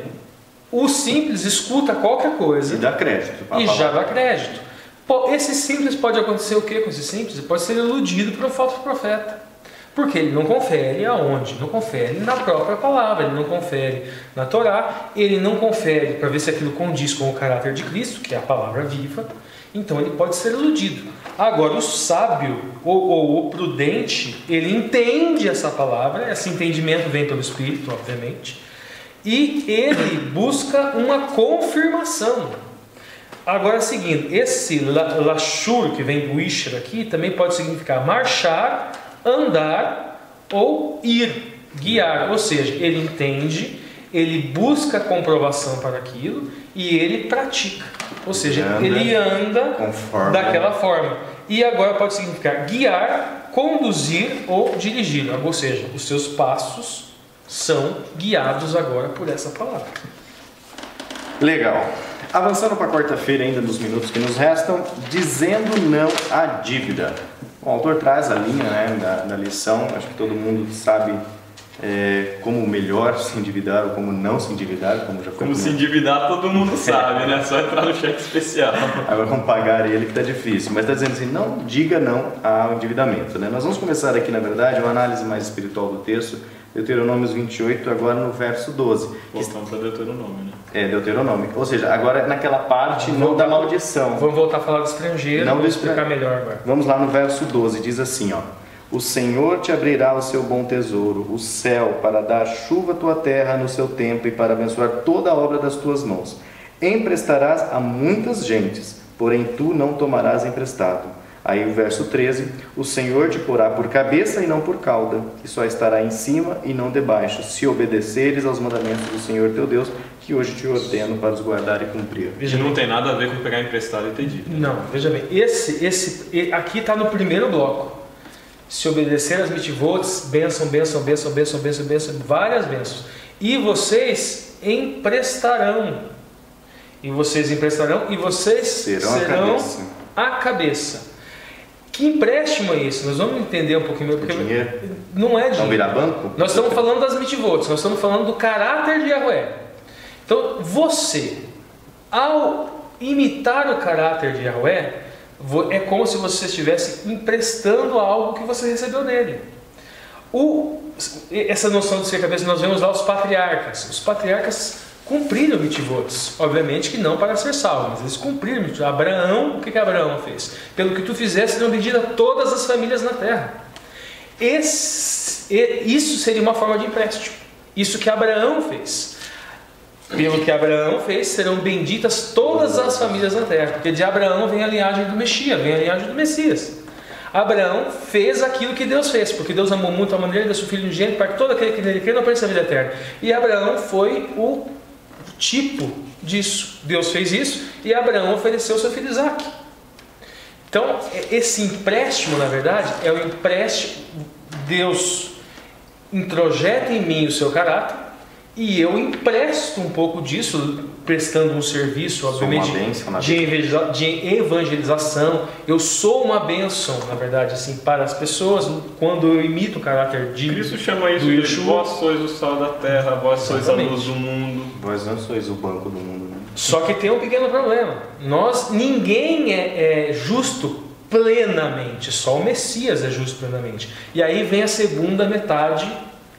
o simples escuta qualquer coisa e dá crédito. E já dá crédito. Esse simples pode acontecer o que com esse simples? Ele pode ser iludido por um falso profeta. Porque ele não confere aonde? Não confere na própria palavra, ele não confere na Torá, ele não confere para ver se aquilo condiz com o caráter de Cristo, que é a palavra viva, então ele pode ser iludido. Agora, o sábio ou o prudente, ele entende essa palavra, esse entendimento vem pelo Espírito, obviamente, e ele busca uma confirmação. Agora, seguindo, esse lashur, que vem do isher aqui, também pode significar marchar, andar ou ir, guiar. Ou seja, ele entende, ele busca comprovação para aquilo e ele pratica. Ou seja, ele anda daquela forma. E agora pode significar guiar, conduzir ou dirigir. Ou seja, os seus passos são guiados agora por essa palavra. Legal. Avançando para quarta-feira, ainda nos minutos que nos restam, dizendo não à dívida. O autor traz a linha, né, da lição. Acho que todo mundo sabe como melhor se endividar ou como não se endividar, como se endividar todo mundo sabe, né? Só entrar no cheque especial. Agora vamos pagar ele que está difícil. Mas está dizendo assim, não diga não ao endividamento, né? Nós vamos começar aqui, na verdade, uma análise mais espiritual do texto, Deuteronômio 28, agora no verso 12. Voltamos para Deuteronômio, né? Deuteronômio. Ou seja, agora naquela parte não da maldição. Vamos voltar a falar do estrangeiro, vamos explicar melhor agora. Vamos lá no verso 12, diz assim, ó. O Senhor te abrirá o seu bom tesouro, o céu, para dar chuva à tua terra no seu tempo e para abençoar toda a obra das tuas mãos. Emprestarás a muitas gentes, porém tu não tomarás emprestado. Aí o verso 13, o Senhor te porá por cabeça e não por cauda, que só estará em cima e não debaixo, se obedeceres aos mandamentos do Senhor teu Deus, que hoje te ordeno para os guardar e cumprir. Veja, não tem nada a ver com pegar emprestado e ter dívida. Não, veja bem, aqui está no primeiro bloco. Se obedecer às mitzvot, bênção, bênção, bênção, bênção, bênção, bênção, várias bênçãos. E vocês emprestarão. E vocês emprestarão e vocês serão a cabeça. Que empréstimo é esse? Nós vamos entender um pouquinho. Porque dinheiro? Não é dinheiro. Não virar banco? Nós estamos falando das mitzvot, nós estamos falando do caráter de Yahweh. Então, você, ao imitar o caráter de Yahweh, é como se você estivesse emprestando algo que você recebeu dele. Essa noção de ser cabeça, nós vemos lá os patriarcas. Os patriarcas cumpriram mitzvot, obviamente que não para ser salvo, mas eles cumpriram mitzvot. Abraão, o que Abraão fez? Pelo que tu fizeste, serão benditas todas as famílias na terra. Isso seria uma forma de empréstimo. Isso que Abraão fez. Pelo que Abraão fez, serão benditas todas as famílias na terra. Porque de Abraão vem a linhagem do Messias, vem a linhagem do Messias. Abraão fez aquilo que Deus fez, porque Deus amou muito a maneira de seu filho unigênito para que todo aquele que nele crê não pereça a vida eterna. E Abraão foi o tipo disso. Deus fez isso e Abraão ofereceu seu filho Isaac. Então, esse empréstimo, na verdade, é o empréstimo. Deus introjeta em mim o seu caráter e eu empresto um pouco disso, prestando um serviço, obviamente, de evangelização. Eu sou uma bênção, na verdade, assim, para as pessoas, quando eu imito o caráter de Cristo chama isso de vós sois o sal da terra, vós sois a luz do mundo. Vós não sois o banco do mundo, né? Só que tem um pequeno problema. Ninguém é justo plenamente, só o Messias é justo plenamente. E aí vem a segunda metade,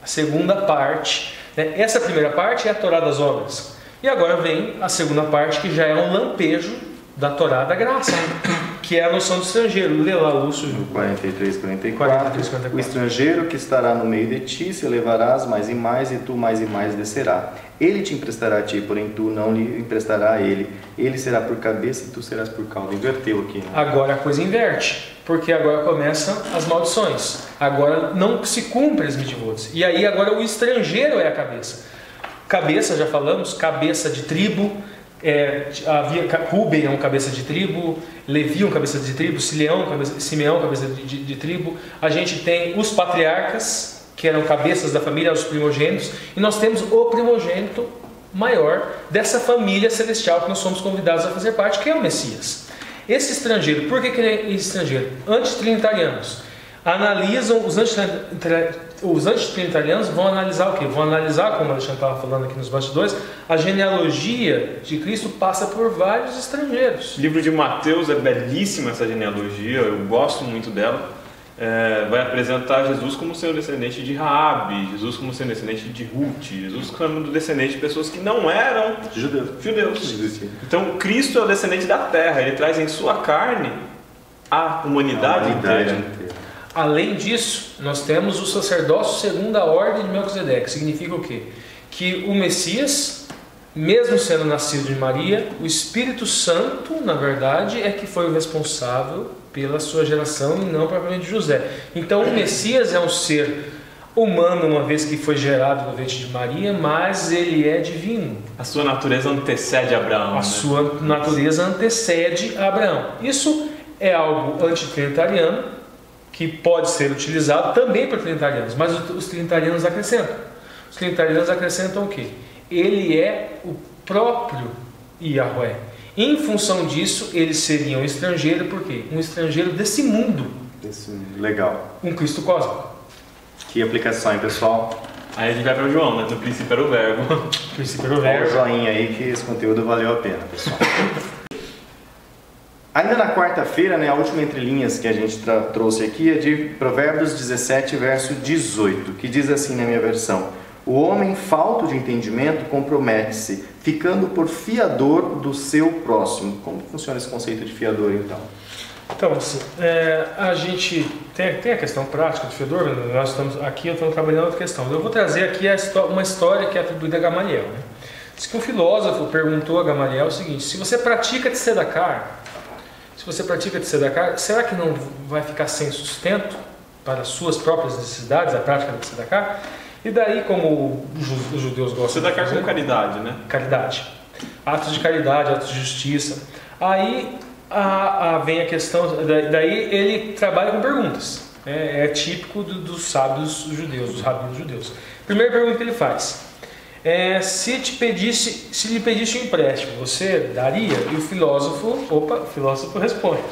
a segunda parte. Essa primeira parte é a Torá das obras. E agora vem a segunda parte, que já é um lampejo da Torá da graça, que é a noção do estrangeiro. Lê lá, Lúcio. 43, 44. O estrangeiro que estará no meio de ti se elevarás mais e mais, e tu mais e mais descerá. Ele te emprestará a ti, porém tu não lhe emprestará a ele. Ele será por cabeça e tu serás por cauda. Inverteu aqui, né? Agora a coisa inverte, porque agora começam as maldições. Agora não se cumpre as mitzvot. E aí agora o estrangeiro é a cabeça. Cabeça, já falamos, cabeça de tribo. Ruben é um cabeça de tribo, Levi é um cabeça de tribo, Simeão cabeça de tribo. A gente tem os patriarcas, que eram cabeças da família, os primogênitos, e nós temos o primogênito maior dessa família celestial que nós somos convidados a fazer parte, que é o Messias. Esse estrangeiro, por que ele é estrangeiro? Antitrinitarianos analisam, os antitrinitarianos vão analisar o quê? Vão analisar, como a Alexandre estava falando aqui nos bastidores, a genealogia de Cristo passa por vários estrangeiros. O livro de Mateus é belíssima essa genealogia, eu gosto muito dela. vai apresentar Jesus como sendo descendente de Raabe, Jesus como sendo descendente de Ruth, Jesus como descendente de pessoas que não eram judeus. Então Cristo é o descendente da terra, ele traz em sua carne a humanidade inteira. Além disso, nós temos o sacerdócio segundo a ordem de Melquisedeque. Significa o quê? Que o Messias, mesmo sendo nascido de Maria, o Espírito Santo, na verdade, é que foi o responsável pela sua geração e não propriamente José. Então o Messias é um ser humano, uma vez que foi gerado no ventre de Maria, mas ele é divino. A sua natureza antecede Abraão. A sua natureza antecede Abraão. Isso é algo antitrinitariano, que pode ser utilizado também por trinitarianos, mas os trinitarianos acrescentam. Os trinitarianos acrescentam o quê? Ele é o próprio Yahweh. Em função disso, ele seria um estrangeiro, por quê? Um estrangeiro desse mundo. Legal. Um Cristo cósmico. Que aplicação, hein, pessoal? Aí a gente vai para o João, né? No princípio era o verbo. No princípio era o verbo. Dá um joinha aí que esse conteúdo valeu a pena, pessoal. Ainda na quarta-feira, né, a última entrelinhas que a gente trouxe aqui é de Provérbios 17, verso 18, que diz assim na minha versão: o homem falto de entendimento compromete-se, ficando por fiador do seu próximo. Como funciona esse conceito de fiador, então? Então, assim, a gente tem a questão prática do fiador, nós estamos aqui, eu estou trabalhando outra questão. Eu vou trazer aqui uma história que é atribuída a Gamaliel, né? Diz que um filósofo perguntou a Gamaliel o seguinte: se você pratica tzedakah, será que não vai ficar sem sustento para as suas próprias necessidades, a prática da tzedakah? E daí, como os judeus gostam de fazer... com caridade, né? Caridade. Atos de caridade, atos de justiça. Aí vem a questão, daí ele trabalha com perguntas. É típico dos sábios judeus, dos rabinos judeus. Primeira pergunta que ele faz: se lhe pedisse um empréstimo, você daria? E o filósofo responde.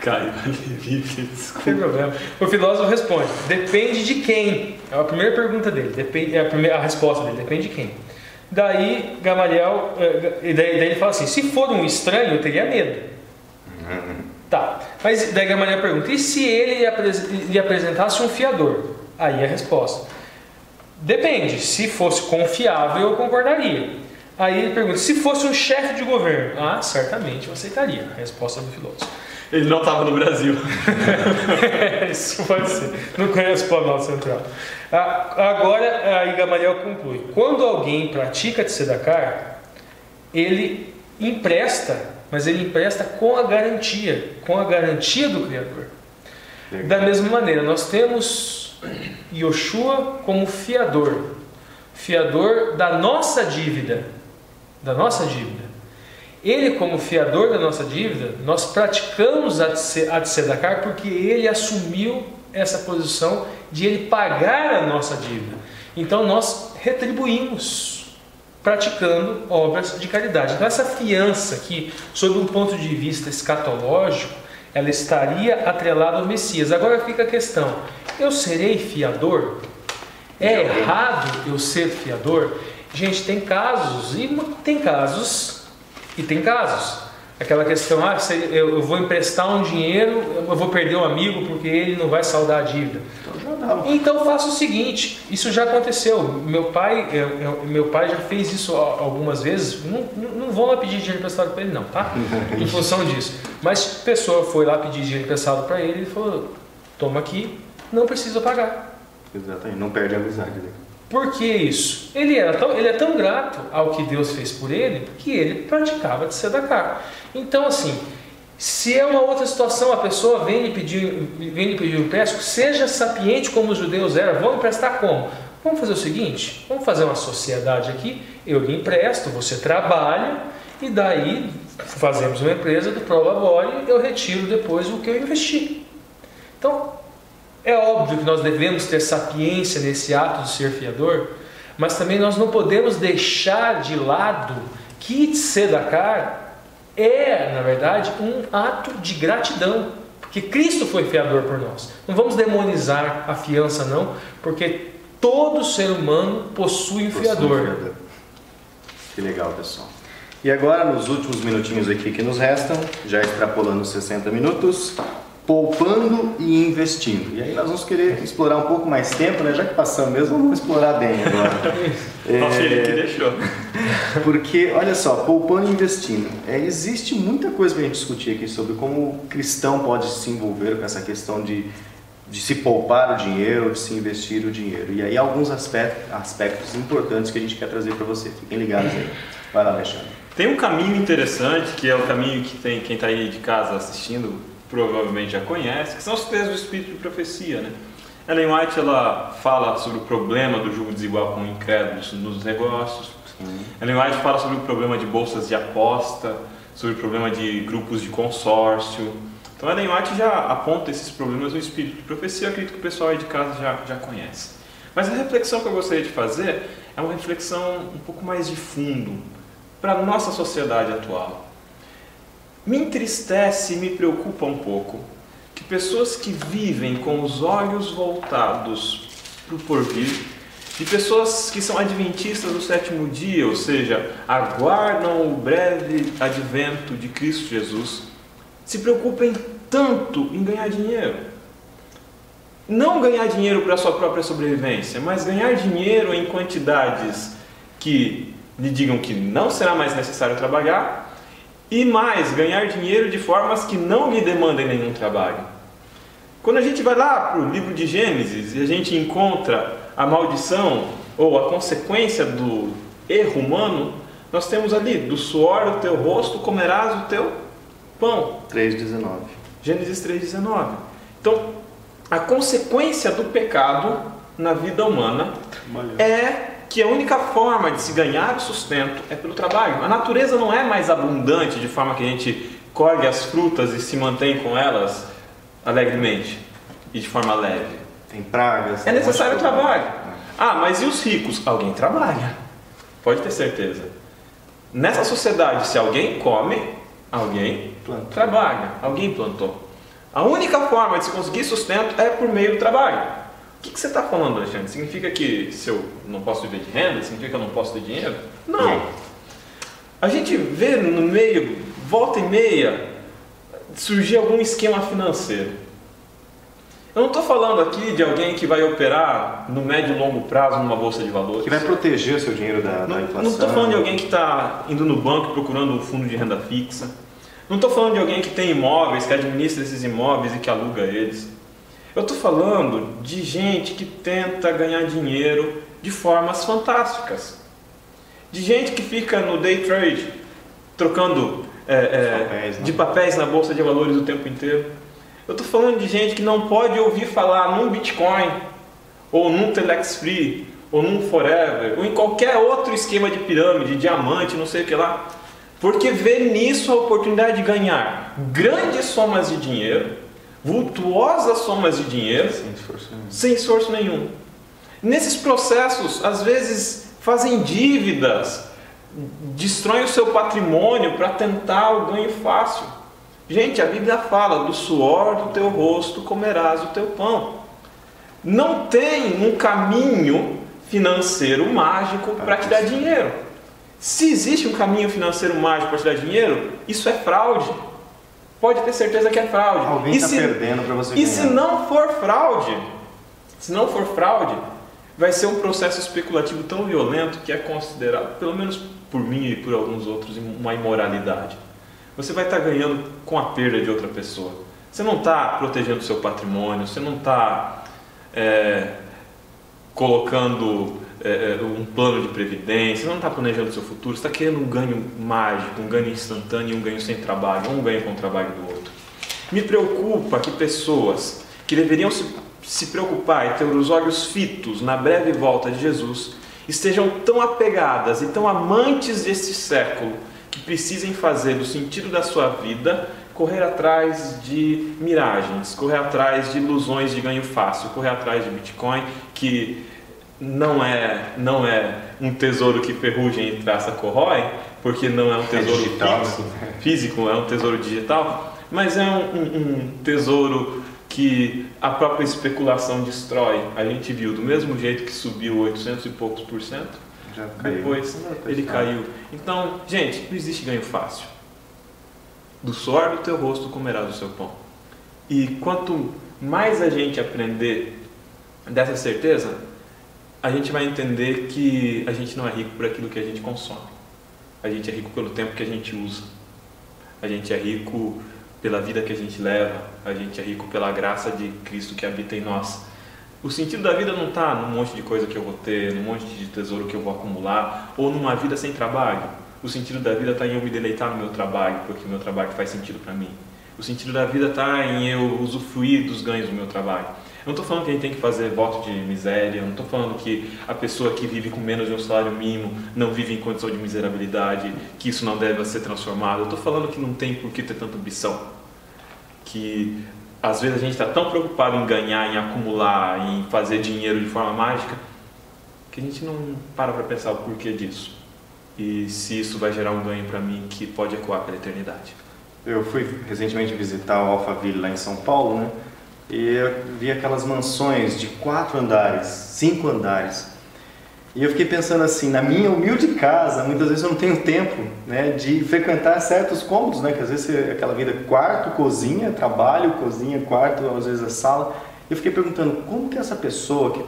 Caio, desculpa. Não tem problema. O filósofo responde: depende de quem. É a primeira pergunta dele, a resposta dele, depende de quem. Daí Gamaliel, daí ele fala assim: se for um estranho, eu teria medo. Tá, mas daí Gamaliel pergunta: e se ele lhe apresentasse um fiador? Aí a resposta: depende, se fosse confiável eu concordaria. Aí ele pergunta: se fosse um chefe de governo? Ah, certamente eu aceitaria. A resposta do filósofo. Ele não estava no Brasil. Isso pode ser. Não conheço o Planalto Central. Agora, aí Gamaliel conclui: quando alguém pratica tzedakah, ele empresta, mas ele empresta com a garantia do Criador. Legal. Da mesma maneira, nós temos Yoshua como fiador da nossa dívida. Ele, como fiador da nossa dívida, nós praticamos a tzedakah porque ele assumiu essa posição de ele pagar a nossa dívida. Então nós retribuímos praticando obras de caridade. Então essa fiança aqui, sob um ponto de vista escatológico, ela estaria atrelada ao Messias. Agora fica a questão: eu serei fiador? É errado eu ser fiador? Gente, tem casos. Aquela questão: eu vou emprestar um dinheiro, eu vou perder um amigo porque ele não vai saldar a dívida. Então faça o seguinte: isso já aconteceu. Meu pai já fez isso algumas vezes. Não vou lá pedir dinheiro emprestado para ele, não, tá? Em função disso. Mas a pessoa foi lá pedir dinheiro emprestado para ele e falou: toma aqui, não precisa pagar. Exatamente, não perde a amizade dele. Por que isso? Ele é tão grato ao que Deus fez por ele que ele praticava tzedakah. Então, assim, se é uma outra situação, a pessoa vem lhe pedir um empréstimo, seja sapiente como os judeus eram. Vão emprestar como? Vamos fazer o seguinte: vamos fazer uma sociedade aqui, eu lhe empresto, você trabalha, e daí fazemos uma empresa do pro labore, eu retiro depois o que eu investi. Então, é óbvio que nós devemos ter sapiência nesse ato de ser fiador, mas também nós não podemos deixar de lado que tzedakah é, na verdade, um ato de gratidão, porque Cristo foi fiador por nós. Não vamos demonizar a fiança, não, porque todo ser humano possui um fiador. Que legal, pessoal. E agora, nos últimos minutinhos aqui que nos restam, já extrapolando 60 minutos, poupando e investindo. E aí nós vamos querer explorar um pouco mais tempo, né? Já que passamos mesmo, vamos explorar bem agora. Nossa, ele que deixou. Porque, olha só, poupando e investindo. Existe muita coisa para a gente discutir aqui sobre como o cristão pode se envolver com essa questão de se poupar o dinheiro, de se investir o dinheiro. E aí alguns aspectos importantes que a gente quer trazer para você. Fiquem ligados aí. Vai lá, Alexandre. Tem um caminho interessante, que é o caminho que tem quem está aí de casa assistindo, provavelmente já conhece, que são os textos do Espírito de Profecia, né? Ellen White, ela fala sobre o problema do jugo desigual com incrédulos nos negócios. Ellen White fala sobre o problema de bolsas de aposta, sobre o problema de grupos de consórcio. Então Ellen White já aponta esses problemas no Espírito de Profecia. Eu acredito que o pessoal aí de casa já conhece. Mas a reflexão que eu gostaria de fazer é uma reflexão um pouco mais de fundo para a nossa sociedade atual. Me entristece e me preocupa um pouco que pessoas que vivem com os olhos voltados para o porvir, de pessoas que são adventistas do sétimo dia, ou seja, aguardam o breve advento de Cristo Jesus, se preocupem tanto em ganhar dinheiro. Não ganhar dinheiro para a sua própria sobrevivência, mas ganhar dinheiro em quantidades que lhe digam que não será mais necessário trabalhar, e mais, ganhar dinheiro de formas que não lhe demandem nenhum trabalho. Quando a gente vai lá para o livro de Gênesis e a gente encontra a maldição ou a consequência do erro humano, nós temos ali, do suor do teu rosto comerás o teu pão. 3,19. Gênesis 3,19. Então, a consequência do pecado na vida humana é que a única forma de se ganhar o sustento é pelo trabalho. A natureza não é mais abundante de forma que a gente colhe as frutas e se mantém com elas alegremente e de forma leve. Tem pragas. É necessário trabalho. Ah, mas e os ricos? Alguém trabalha. Pode ter certeza. Nessa sociedade, se alguém come, alguém trabalha. Alguém plantou. A única forma de se conseguir sustento é por meio do trabalho. O que você está falando, Alexandre? Significa que se eu não posso viver de renda? Significa que eu não posso ter dinheiro? Não. A gente vê no meio, volta e meia, surgir algum esquema financeiro. Eu não estou falando aqui de alguém que vai operar no médio e longo prazo numa bolsa de valores. Que vai proteger o seu dinheiro da inflação. Não estou falando de alguém que está indo no banco procurando um fundo de renda fixa. Não estou falando de alguém que tem imóveis, que administra esses imóveis e que aluga eles. Eu estou falando de gente que tenta ganhar dinheiro de formas fantásticas. De gente que fica no day trade, trocando papéis na bolsa de valores o tempo inteiro. Eu estou falando de gente que não pode ouvir falar num Bitcoin, ou num Telex Free, ou num Forever, ou em qualquer outro esquema de pirâmide, diamante, não sei o que lá. Porque vê nisso a oportunidade de ganhar grandes somas de dinheiro, vultuosas somas de dinheiro, sem esforço nenhum. Nesses processos, às vezes, fazem dívidas, destroem o seu patrimônio para tentar o ganho fácil. Gente, a Bíblia fala, do suor do teu rosto comerás o teu pão. Não tem um caminho financeiro mágico para te dar dinheiro. Se existe um caminho financeiro mágico para te dar dinheiro, isso é fraude. Pode ter certeza que é fraude. Alguém está perdendo para você ganhar. E se não for fraude, vai ser um processo especulativo tão violento que é considerado, pelo menos por mim e por alguns outros, uma imoralidade. Você vai estar ganhando com a perda de outra pessoa. Você não está protegendo o seu patrimônio, você não está colocando um plano de previdência, você não está planejando o seu futuro, você está querendo um ganho mágico, um ganho instantâneo e um ganho sem trabalho, ou um ganho com o trabalho do outro. Me preocupa que pessoas que deveriam se preocupar e ter os olhos fitos na breve volta de Jesus estejam tão apegadas e tão amantes desse século que precisem fazer do sentido da sua vida correr atrás de miragens, correr atrás de ilusões de ganho fácil, correr atrás de Bitcoin, que não é um tesouro que ferrugem e traça corrói, porque não é um tesouro físico, é um tesouro digital, mas é um tesouro que a própria especulação destrói. A gente viu, do mesmo jeito que subiu 800 e poucos %, depois ele caiu. Então, gente, não existe ganho fácil. Do suor do teu rosto comerás o seu pão. E quanto mais a gente aprender dessa certeza, a gente vai entender que a gente não é rico por aquilo que a gente consome. A gente é rico pelo tempo que a gente usa. A gente é rico pela vida que a gente leva. A gente é rico pela graça de Cristo que habita em nós. O sentido da vida não está num monte de coisa que eu vou ter, num monte de tesouro que eu vou acumular, ou numa vida sem trabalho. O sentido da vida está em eu me deleitar no meu trabalho, porque o meu trabalho faz sentido para mim. O sentido da vida está em eu usufruir dos ganhos do meu trabalho. Eu não estou falando que a gente tem que fazer voto de miséria, eu não estou falando que a pessoa que vive com menos de um salário mínimo não vive em condição de miserabilidade, que isso não deve ser transformado. Eu estou falando que não tem por que ter tanta ambição. Que às vezes a gente está tão preocupado em ganhar, em acumular, em fazer dinheiro de forma mágica, que a gente não para pensar o porquê disso. E se isso vai gerar um ganho para mim que pode ecoar pela eternidade. Eu fui recentemente visitar o Alphaville lá em São Paulo, né? E eu vi aquelas mansões de 4 andares, 5 andares. E eu fiquei pensando assim, na minha humilde casa, muitas vezes eu não tenho tempo, né, de frequentar certos cômodos, né? Que às vezes é aquela vida quarto, cozinha, trabalho, cozinha, quarto, às vezes a sala. E eu fiquei perguntando, como que essa pessoa que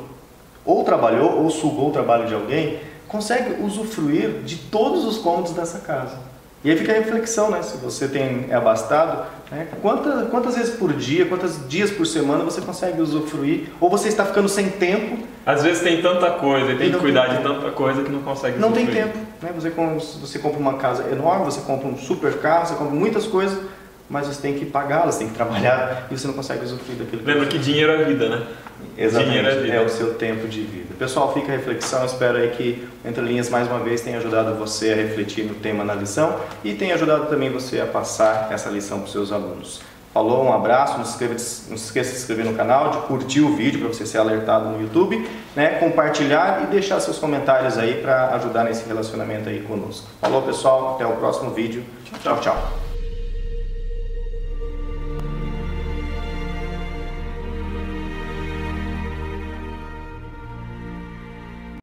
ou trabalhou ou sugou o trabalho de alguém, consegue usufruir de todos os cômodos dessa casa? E aí fica a reflexão, né? Se você é abastado, né? Quantas vezes por dia, quantos dias por semana você consegue usufruir? Ou você está ficando sem tempo? Às vezes tem tanta coisa e tem que cuidar de tanta coisa que não consegue usufruir. Não tem tempo, né? Você compra uma casa enorme, você compra um super carro, você compra muitas coisas, mas você tem que pagá-las, tem que trabalhar e você não consegue usufruir daquilo. Lembra que dinheiro é vida, né? Exatamente, é o seu tempo de vida. Pessoal, fica a reflexão, espero aí que Entre Linhas mais uma vez tenha ajudado você a refletir no tema na lição e tenha ajudado também você a passar essa lição para os seus alunos. Falou, um abraço, não se esqueça de se inscrever no canal, de curtir o vídeo para você ser alertado no YouTube, né? Compartilhar e deixar seus comentários aí para ajudar nesse relacionamento aí conosco. Falou pessoal, até o próximo vídeo. Tchau, tchau.